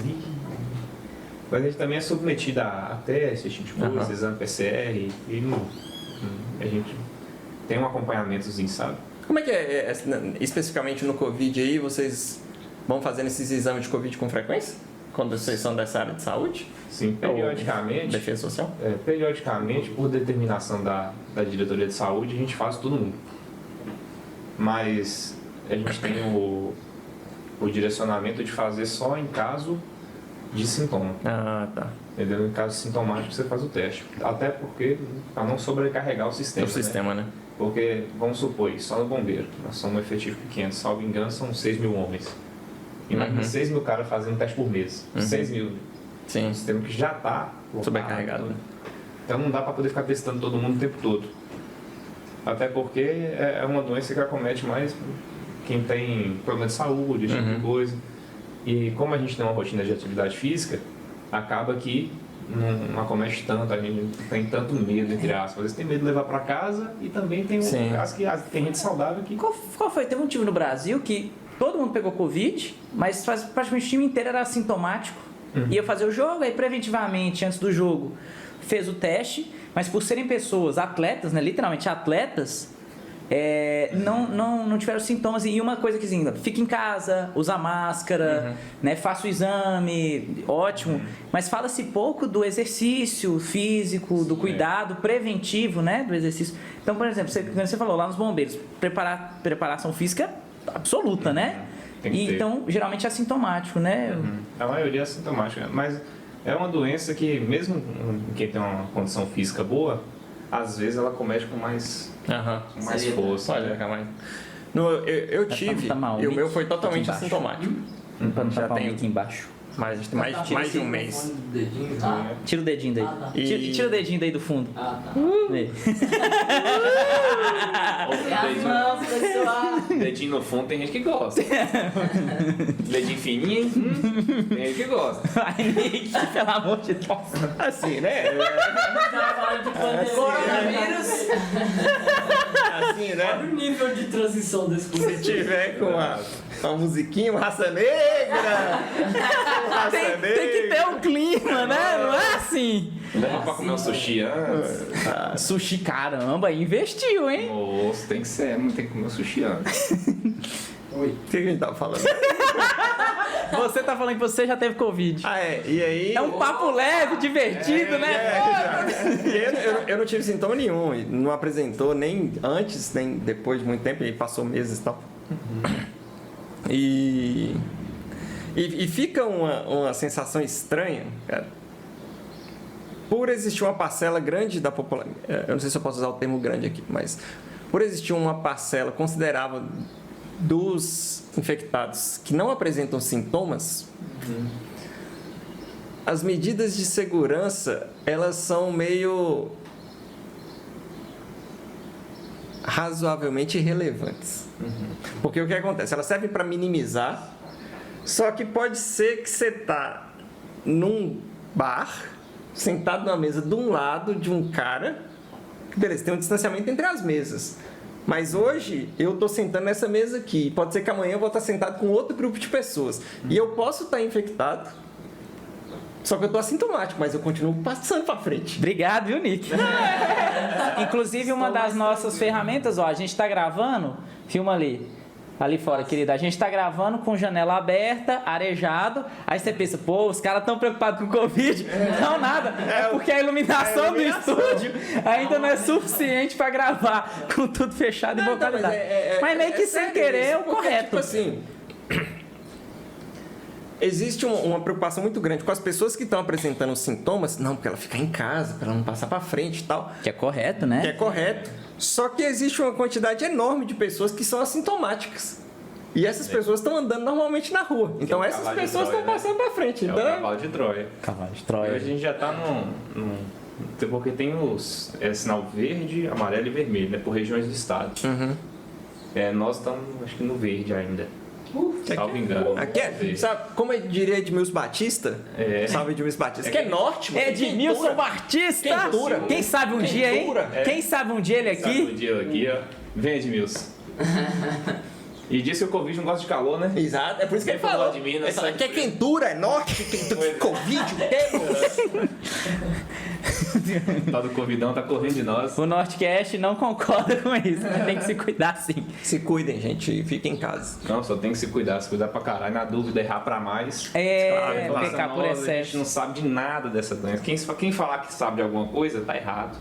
a gente também é submetido a testes, esse tipo de coisa, exame PCR, e a gente tem um acompanhamentozinho, sabe? Como é que é, especificamente no Covid aí, vocês vão fazendo esses exames de Covid com frequência? Quando vocês são dessa área de saúde? Sim, periodicamente. Ou defesa social? Periodicamente, por determinação da diretoria de saúde, a gente faz todo mundo. Mas a gente tem o direcionamento de fazer só em caso de sintoma. Tá. Entendeu? Em caso sintomático, você faz o teste. Até porque, para não sobrecarregar o sistema. O sistema, né? Porque, vamos supor, só no bombeiro, nós somos um efetivo pequeno, salvo engano, são 6 mil homens. Imagina 6 mil caras fazendo teste por mês. 6 mil. Sim. Um sistema que já está sobrecarregado. Né? Então não dá para poder ficar testando todo mundo o tempo todo. Até porque é uma doença que acomete mais quem tem problema de saúde, esse tipo de coisa. E como a gente tem uma rotina de atividade física, acaba que não acomete tanto, a gente não tem tanto medo, entre aspas. Às vezes tem medo de levar para casa e também tem um caso que tem gente saudável que... Qual foi? Teve um time no Brasil que todo mundo pegou Covid, mas praticamente o time inteiro era assintomático. Ia fazer o jogo, aí preventivamente, antes do jogo, fez o teste, mas por serem pessoas atletas, né, literalmente atletas, não tiveram sintomas. E uma coisa que assim, fica em casa, usa máscara, né, faça o exame, ótimo, mas fala-se pouco do exercício físico, do cuidado preventivo, né, do exercício. Então, por exemplo, você falou lá nos bombeiros, preparação física absoluta, né? E então, geralmente é assintomático, né? A maioria é assintomática, mas é uma doença que, mesmo quem tem uma condição física boa, às vezes ela comete com mais força. Pode ficar mais. Eu tive, e o meu foi totalmente assintomático. Já tem aqui embaixo. Mais de um mês. Tira o dedinho daí. Tira o dedinho daí do fundo. Dedinho no fundo tem gente que gosta. Dedinho fininho, hein? Tem gente que gosta. Ai, Nick, pelo amor de Deus. Assim, né? Coronavírus. Assim, né? Olha o nível de transição desse Se tiver com uma musiquinha, uma raça negra. Tem que ter um clima, né? Não é assim. Leva pra comer um sushi antes. Sushi, caramba, investiu, hein? Moço, tem que ser, não tem que comer um sushi antes. O que a gente tava falando? Você tá falando que você já teve Covid. E aí... É um papo leve, divertido, né? Eu não tive sintoma nenhum. Não apresentou nem antes, nem depois de muito tempo. E passou meses e tal. E fica uma sensação estranha, cara. Por existir uma parcela grande da população... Eu não sei se eu posso usar o termo grande aqui, mas... Por existir uma parcela considerável dos infectados que não apresentam sintomas, as medidas de segurança, elas são meio razoavelmente irrelevantes. Porque o que acontece? Elas servem para minimizar, só que pode ser que você tá num bar, sentado numa mesa de um lado de um cara, beleza, tem um distanciamento entre as mesas. Mas hoje eu tô sentando nessa mesa aqui, pode ser que amanhã eu vou estar sentado com outro grupo de pessoas. E eu posso estar infectado, só que eu tô assintomático, mas eu continuo passando para frente. Obrigado, viu, Nick? Inclusive, uma das nossas ferramentas, ó, a gente tá gravando, filma ali fora, querida. A gente tá gravando com janela aberta, arejado. Aí você pensa, pô, os caras tão preocupados com o Covid. Não, nada. É porque a iluminação do estúdio ainda não é suficiente pra gravar com tudo fechado e boa qualidade. Mas meio que sem querer é o correto. Tipo assim, existe uma preocupação muito grande com as pessoas que estão apresentando sintomas. Não, porque ela fica em casa, para ela não passar para frente e tal. Que é correto, né? Que é correto. Só que existe uma quantidade enorme de pessoas que são assintomáticas. E essas pessoas estão andando normalmente na rua. Então essas pessoas estão passando para frente. É Então, o cavalo de Troia. Cavalo de E Troia. hoje a gente já tá porque tem os sinal verde, amarelo e vermelho, né? Por regiões do estado. Nós estamos, acho que no verde ainda. Salvo engano. aqui é, sabe, como eu diria Edmilson Batista? Salve Edmilson Batista. Que é norte, mano. Edmilson Batista! Quentura. Quem sabe um dia, hein? Quentura. Quem sabe um dia ele Sabe aqui? o dia aqui, ó. Vem, Edmilson. E disse que o Covid não gosta de calor, né? Exato, é por isso que ele Vem pro falou. lado de Minas, Ele falou, sabe? que é quentura, é norte, quentura, Covid, O tal do Covidão tá correndo de nós. O Nortecast não concorda com isso, mas tem que se cuidar sim. Se cuidem, gente, fiquem em casa. Não, só tem que se cuidar pra caralho. Na dúvida, errar pra mais. Pecar por A gente excesso. não sabe de nada dessa doença. Quem falar que sabe de alguma coisa, tá errado.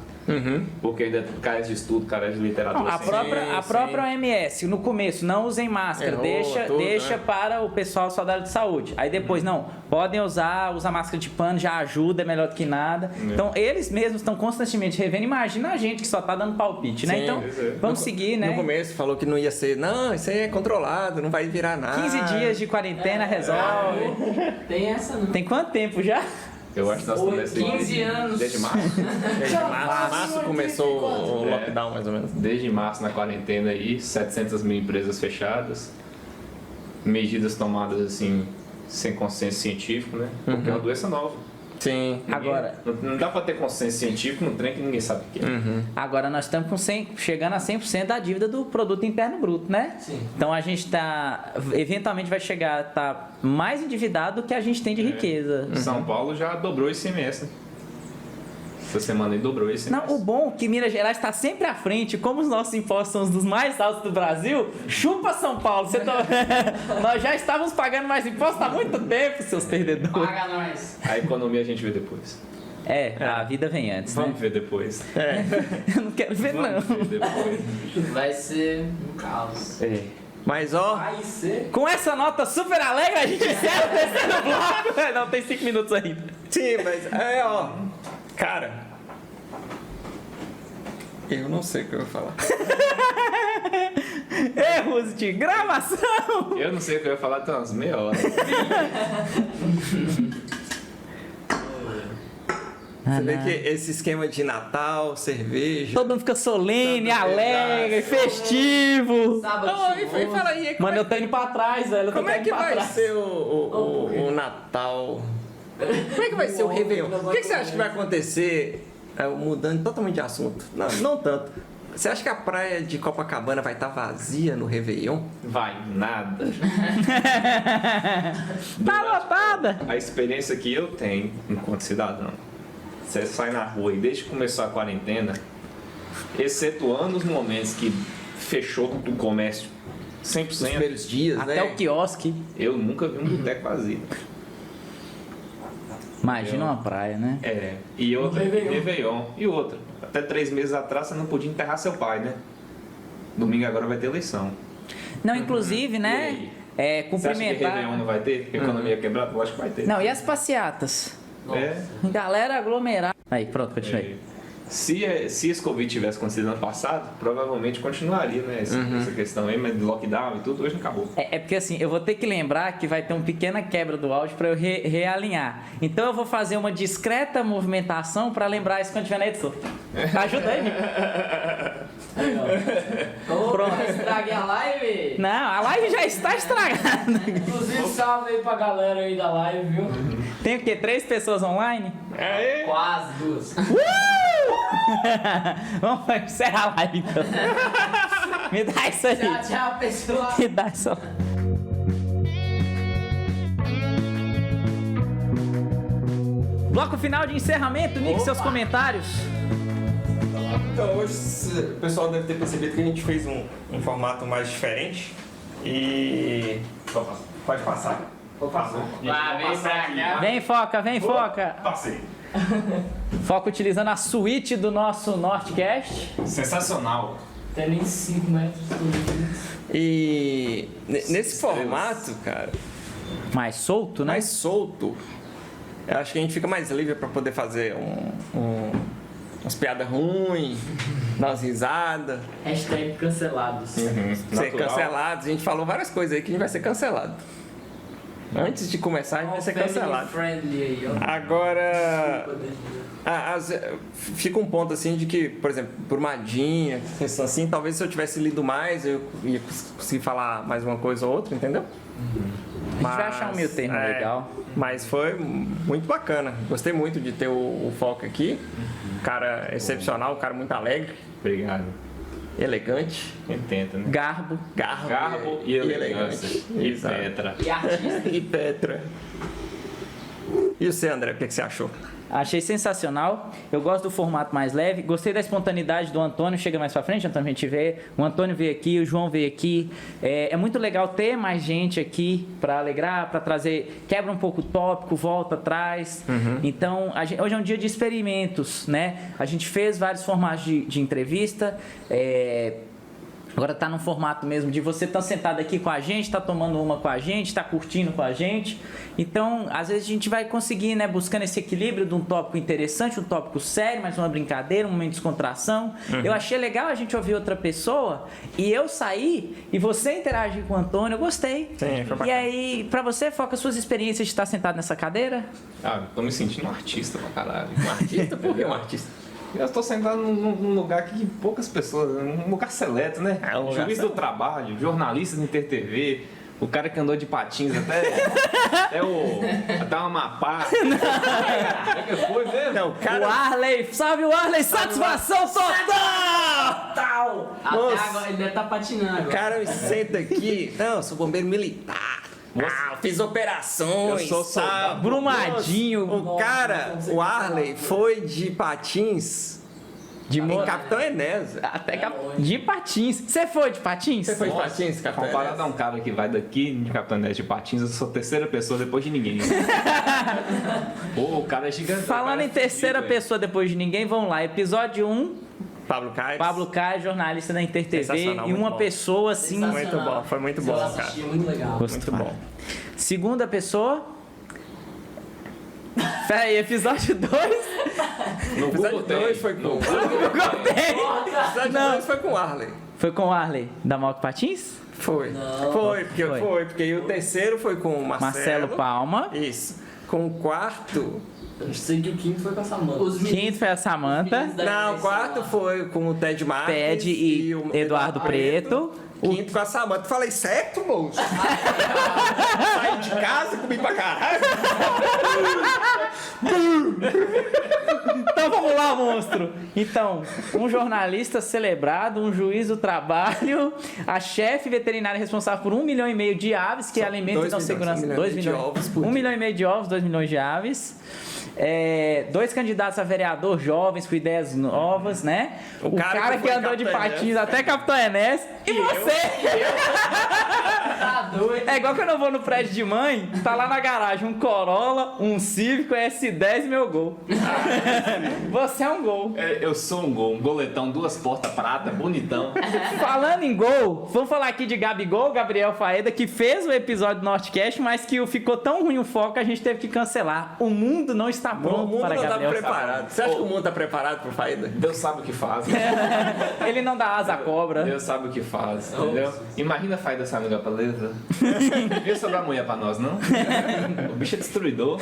Porque ainda carece de estudo, carece de literatura. Não, a própria OMS, no começo, não usem máscara, Errou, deixa né? para o pessoal só da área de saúde. Aí depois, não, podem usar máscara de pano, já ajuda, é melhor do que nada. Então, eles mesmos estão constantemente revendo. Imagina a gente que só tá dando palpite, né? Sim, Então, vamos seguir, né? No começo falou que não ia ser, não, isso aí é controlado, não vai virar nada. 15 dias de quarentena resolve. Tem essa não. Tem quanto tempo já? Eu acho que nós estamos nesse 15 anos. Desde março. Desde março começou o lockdown, mais ou menos. Desde março na quarentena aí, 700 mil empresas fechadas, medidas tomadas assim, sem consenso científico, né? Porque é uma doença nova. Sim. Agora, Não dá pra ter consenso científico num trem que ninguém sabe o que é. Agora nós estamos com chegando a 100% da dívida do produto interno bruto, né? Sim. Então a gente eventualmente vai chegar a estar mais endividado do que a gente tem de riqueza. São Paulo já dobrou o ICMS, né? Essa semana aí dobrou o ICMS. Não, o bom é que Minas Gerais está sempre à frente, como os nossos impostos são os dos mais altos do Brasil, chupa São Paulo. Nós já estávamos pagando mais impostos há muito tempo, seus perdedores. Paga nós. A economia a gente vê depois. A vida vem antes, né? Vamos ver depois. Eu não quero ver, não. Vamos ver depois. Vai ser um caos. Mas ó, Vai ser. Com essa nota super alegre, a gente encerra o terceiro bloco. Não, tem 5 minutos ainda. sim, mas ó, cara, eu não sei o que eu vou falar. Erros de gravação. Eu não sei o que eu ia falar até umas meia hora. Você vê que esse esquema de Natal, cerveja... Todo mundo fica solene, Tanto alegre, festivo. Sábado. E fala aí, Mano, eu tô indo pra trás, velho. como é que vai ser o Natal? Como é que vai ser o Réveillon? O que você acha que vai acontecer, mudando totalmente de assunto? Não tanto. Você acha que a praia de Copacabana vai estar vazia no Réveillon? Vai nada. Tá lotada. A experiência que eu tenho enquanto cidadão, você sai na rua e desde que começou a quarentena, excetuando os momentos que fechou o comércio 100%, Nos primeiros dias, Até né? o quiosque. eu nunca vi um boteco vazio. Imagina uma praia, né? E outra, Réveillon. E outra, até 3 meses atrás você não podia enterrar seu pai, né? Domingo agora vai ter eleição. Não, inclusive, né? Você acha que Cumprimentar. Réveillon não vai ter? Economia quebrada? Eu acho que vai ter. Não, e as passeatas? É. Galera aglomerada. Aí, pronto, continua aí. Se esse Covid tivesse acontecido ano passado, provavelmente continuaria, né? Essa questão aí, mas lockdown e tudo, hoje não acabou. É porque assim, eu vou ter que lembrar que vai ter uma pequena quebra do áudio para eu realinhar. Então eu vou fazer uma discreta movimentação para lembrar isso quando tiver na edição. Ajuda aí, Pronto, estraguei a live. Não, a live já está estragada. Inclusive, salve aí pra galera aí da live, viu? Tem o quê? 3 pessoas online? Quase 2. Vamos encerrar a live então. Me dá isso aí. Tchau, pessoal. Me dá isso. Bloco final de encerramento, Nick, seus comentários. Então, hoje o pessoal deve ter percebido que a gente fez um formato mais diferente. E. Pode passar. Vou passar. Vem pra cá. Vem, Foca, vem, Foca. Passei. Foca utilizando a suíte do nosso Northcast. Sensacional. Tem nem 5 metros. E nesse formato, cara, Mais solto, né? mais solto, eu acho que a gente fica mais livre pra poder fazer umas piadas ruins, dar umas risadas, Hashtag cancelados. ser Natural. cancelados. A gente falou várias coisas aí que a gente vai ser cancelado. Antes de começar, a gente vai ser cancelado. Friendly aí, ó. Agora, fica um ponto assim de que, por exemplo, Brumadinho, questão assim, talvez se eu tivesse lido mais, eu ia conseguir falar mais uma coisa ou outra, entendeu? A gente vai achar um meio termo legal. Mas foi muito bacana. Gostei muito de ter o Foca aqui. Um cara excepcional, um cara muito alegre, Obrigado. elegante, Quem tenta, né? Garbo. Garbo e elegância. E Exato. Petra. E artista. E Petra. E você, André, o que você achou? Achei sensacional. Eu gosto do formato mais leve. Gostei da espontaneidade do Antônio. Chega mais pra frente, Antônio, a gente vê. O Antônio veio aqui, o João veio aqui. É muito legal ter mais gente aqui pra alegrar, pra trazer. Quebra um pouco o tópico, volta atrás. Então, hoje é um dia de experimentos, né? A gente fez vários formatos de entrevista. Agora tá num formato mesmo de você tá sentado aqui com a gente, tá tomando uma com a gente, tá curtindo com a gente. Então, às vezes a gente vai conseguir, né, buscando esse equilíbrio de um tópico interessante, um tópico sério, mas uma brincadeira, um momento de descontração. Eu achei legal a gente ouvir outra pessoa e eu sair e você interagir com o Antônio, eu gostei. Sim, foi bacana. E aí, pra você, Foca, suas experiências de estar sentado nessa cadeira? Tô me sentindo um artista pra caralho. Um artista? Por que um artista? Eu estou sentado num lugar que poucas pessoas, um lugar seleto, né? É um lugar Juiz do trabalho, jornalista da InterTV, o cara que andou de patins até o Amapá. O que foi mesmo? Não, O cara. Arley, salve o Arley, satisfação total! Até Nossa. agora ele deve estar patinando O agora. cara me senta aqui. Não, eu sou bombeiro militar. Fiz operações. Eu sou soldado. sabe? Brumadinho. O cara, o Arley, foi de patins De em Capitão Enéas. De patins. Você foi de patins? Você foi de patins, Capitão Comparado a Enéas? um cara que vai daqui de Capitão Enéas de patins, eu sou a terceira pessoa depois de ninguém. Pô, o cara é gigante. Falando em terceira pessoa depois de ninguém, vamos lá. Episódio 1, Pablo Caio. Pablo Caio, jornalista da InterTV. Sensacional, E muito uma bom. pessoa assim. Muito bom, foi muito bom, Eu cara. assisti, muito legal. Muito bom. Segunda pessoa. Pera aí, episódio 2. No Episódio Google tem. 2 foi com No o Google Episódio Não. 2 foi com o Arley. Foi com o Arley, da Malco Patins? Foi. Não. Foi, Foi. porque o terceiro foi com o Marcelo Palma. Isso. Com o quarto. Eu sei que o quinto foi com a Samanta. Os meninos- Quinto foi a Samanta. meninos da Não, o eleição quarto lá. foi com o Ted Marques. Ted e o Eduardo Preto. O quinto com a Samanta. Falei, certo, moço? Saí de casa, comi pra caralho. Então vamos lá, monstro. Então, um jornalista celebrado, um juiz do trabalho, a chefe veterinária responsável por 1,5 milhão de aves que alimentam e dão 2 segurança. milhões 2 de milhões ovos por 1,5 dia. milhão de ovos, 2 milhões de aves. 2 candidatos a vereador jovens com ideias novas, né? O cara que foi andou de Capitão patins Enéas. até Capitão Enéas. E você? Tá doido. É igual quando eu vou no prédio de mãe, tá lá na garagem um Corolla, um Civic, S10 e meu Gol. Você é um Gol. Eu sou um goletão, 2 portas prata, bonitão. Falando em gol, vamos falar aqui de Gabigol, Gabriel Faeda, que fez o episódio do Northcast, mas que ficou tão ruim o foco que a gente teve que cancelar. O mundo não está O pronto mundo para não tá Gabriel. preparado. Você acha que o mundo tá preparado pro Faída? Deus sabe o que faz. Ele não dá asa à cobra. Deus sabe o que faz, entendeu? Imagina a Faída saindo da paleta. Não ia sobrar mulher pra nós, não? O bicho é destruidor.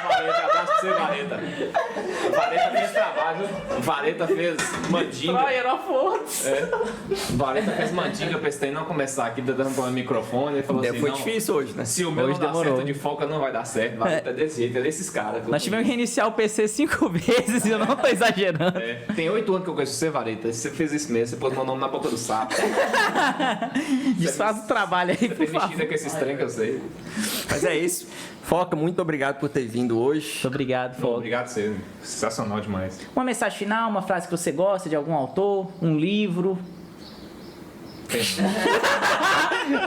Vareta, abraço pra você, Vareta. Vareta fez trabalho. Vareta fez mandinga. Vareta fez mandinga pra esse trem não começar aqui, dando pro microfone. Ele falou assim: Foi não, difícil hoje, né? se o meu Hoje não dá demorou. certo de folga, não vai dar certo. Vareta é desse jeito, é desses caras. Nós tivemos que reiniciar o PC 5 vezes e eu não tô exagerando. É, tem 8 anos que eu conheço você, Vareta. Você fez isso mesmo, você pôs meu nome na boca do sapo. Desfaz o trabalho aí, Você por tem favor. mexida com esses trem que eu sei. Mas é isso. Foca, muito obrigado por ter vindo hoje. Muito obrigado, Fogo. Obrigado, você. Sensacional demais. Uma mensagem final, uma frase que você gosta de algum autor, um livro.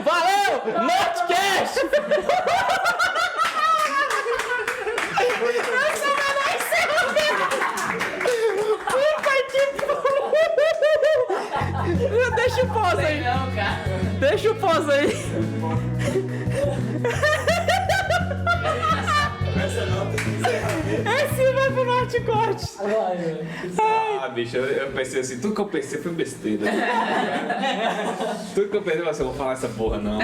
Valeu! Notcast! Deixa o pause aí. Não, cara. Deixa o pause aí. Esse vai pro Norte Corte. Ah, bicho, eu pensei assim, tudo que eu pensei foi besteira. Tudo que eu pensei, assim, eu vou falar essa porra, não.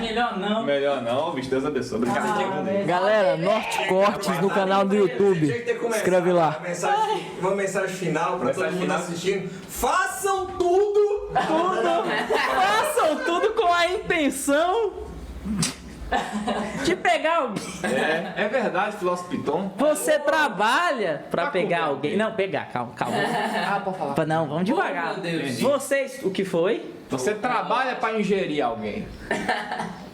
Melhor não. Melhor não, bicho, Deus abençoe. Obrigado. Galera, Norte Cortes no canal do YouTube. Inscreve lá. Uma mensagem final pra todo Mensagem mundo final. assistindo. Façam tudo! Façam tudo com a intenção de pegar alguém. É verdade, filósofo Piton. Você trabalha pra Pra pegar comer alguém. alguém. Não, pegar, calma. Ah, pode falar. Não, vamos devagar. Oh, meu Deus. Vocês, o que foi? Você trabalha pra ingerir alguém.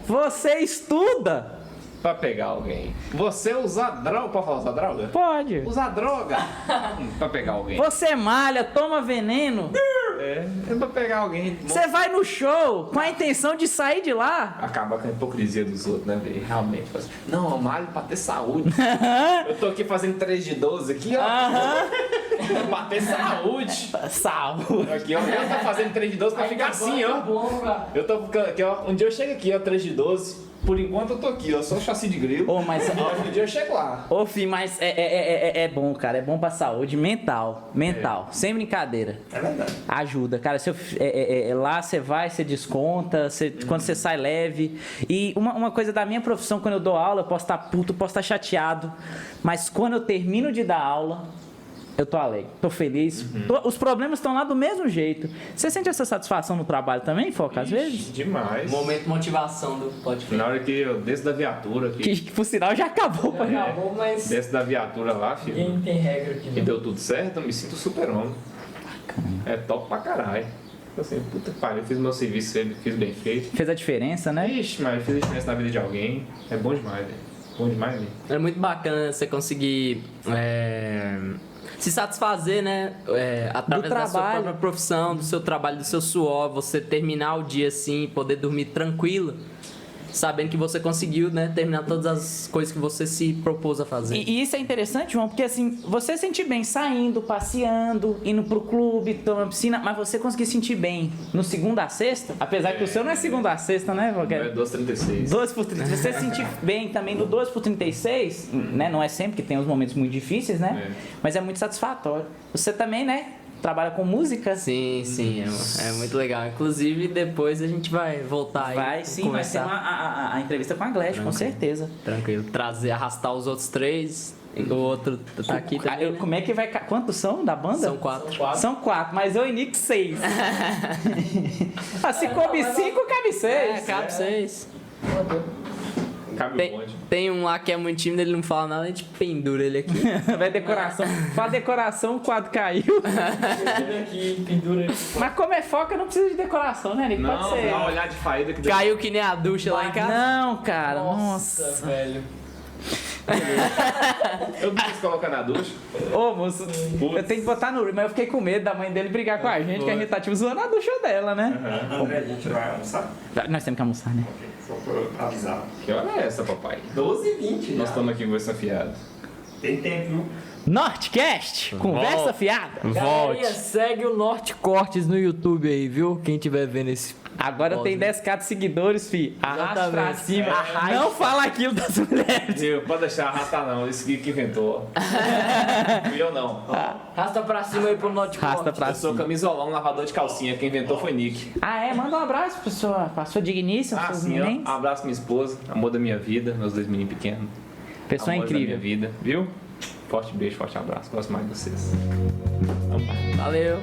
Você estuda? Pra pegar alguém. Você usa droga. Pode falar usar droga? Pode. Usar droga. Pra pegar alguém. Você malha, toma veneno. É pra pegar alguém. Você vai no show com a intenção de sair de lá. Acaba com a hipocrisia dos outros, né, velho? Realmente. Faz... Não, eu malho pra ter saúde. Eu tô aqui fazendo 3 de 12 aqui, ó. Pra ter saúde. Saúde. Aqui, ó. Eu tô fazendo 3 de 12 pra ficar assim, ó. Eu tô ficando aqui, ó. Um dia eu chego aqui, ó, 3 de 12. Por enquanto eu tô aqui, ó. Só o chassi de grilo. Ô, mas... Um dia eu chego lá. Ô, filho, mas é bom, cara. É bom pra saúde mental. Mental. Sem brincadeira. É verdade. Ajuda, cara. Lá você vai, você desconta, quando você sai leve. E uma coisa da minha profissão, quando eu dou aula, eu posso estar puto, posso estar chateado. Mas quando eu termino de dar aula, eu tô alegre, tô feliz. Os problemas estão lá do mesmo jeito. Você sente essa satisfação no trabalho também, Foca, às vezes? Demais. Momento motivação do podcast. Na hora que eu desço da viatura aqui. Que por sinal já acabou. pai. Acabou, mas Desço da viatura lá, filho. ninguém tem regra aqui. E deu tudo certo, eu me sinto super-homem. É top pra caralho. Assim, puta que pariu, fiz meu serviço, fiz bem feito. Fez a diferença, né? Ixi, mas fiz a diferença na vida de alguém. É bom demais, velho. Bom demais mesmo. É muito bacana você conseguir se satisfazer, né? Através da sua trabalho. própria profissão, do seu trabalho, do seu suor, você terminar o dia assim, poder dormir tranquilo, sabendo que você conseguiu, né? Terminar todas as coisas que você se propôs a fazer. E isso é interessante, João, porque assim, você sente bem saindo, passeando, indo pro clube, tomando piscina, mas você conseguir sentir bem no segunda a sexta, apesar que o seu não é segunda a sexta, né, É Vogueira? 12h36. 12 por 30. Você sentir bem também do 12 por 36, né? Não é sempre que tem os momentos muito difíceis, né? É. Mas é muito satisfatório. Você também, né? Trabalha com música. Sim, é muito legal. Inclusive, depois a gente vai voltar aí. Vai sim, vai ser conversar. a entrevista com a Glash, com certeza. Tranquilo. Trazer, arrastar os outros 3. O outro tá aqui também. Né? Como é que vai. Quantos são da banda? São 4. São 4, mas eu e Nick 6. Se coube 5, cabe 6. Cabe 6. Cabe o Tem, bonde. tem um lá que é muito tímido, ele não fala nada, a gente pendura ele aqui. Vai decoração. Fala decoração, o quadro caiu. aqui, pendura ele. Mas como é foca, não precisa de decoração, né, Nick? Não, Pode ser. dá uma olhada de faída que Caiu que nem a ducha lá em casa. Não, cara, nossa. velho. eu não quis colocar na ducha. Ô, moço, eu tenho que botar no. Mas eu fiquei com medo da mãe dele brigar com a gente, que a gente tá tipo zoando a ducha dela, né? André, a gente vai almoçar? Nós temos que almoçar, né? Só pra avisar. Que hora é essa, papai? 12h20 Nós estamos aqui com essa fiada. Tem tempo, viu? Nortecast, conversa fiada. Galerinha, segue o Norte Cortes no YouTube aí, viu? Quem estiver vendo Agora tem 10k de seguidores, fi. Arrasta pra Exatamente. cima. Não fala aquilo das mulheres. Viu? Pode deixar arrastar não, esse que inventou. Fui eu não. Arrasta pra cima aí pro notebook. Arrasta pra Eu sou cima. camisolão, lavador de calcinha. Quem inventou foi Nick. Ah, é? Manda um abraço pra sua digníssima, seus Sim, neném. ó. Um abraço minha esposa, amor da minha vida, meus 2 meninos pequenos. Pessoa Amor da minha incrível. vida, viu? Forte beijo, forte abraço. Gosto mais de vocês. Valeu.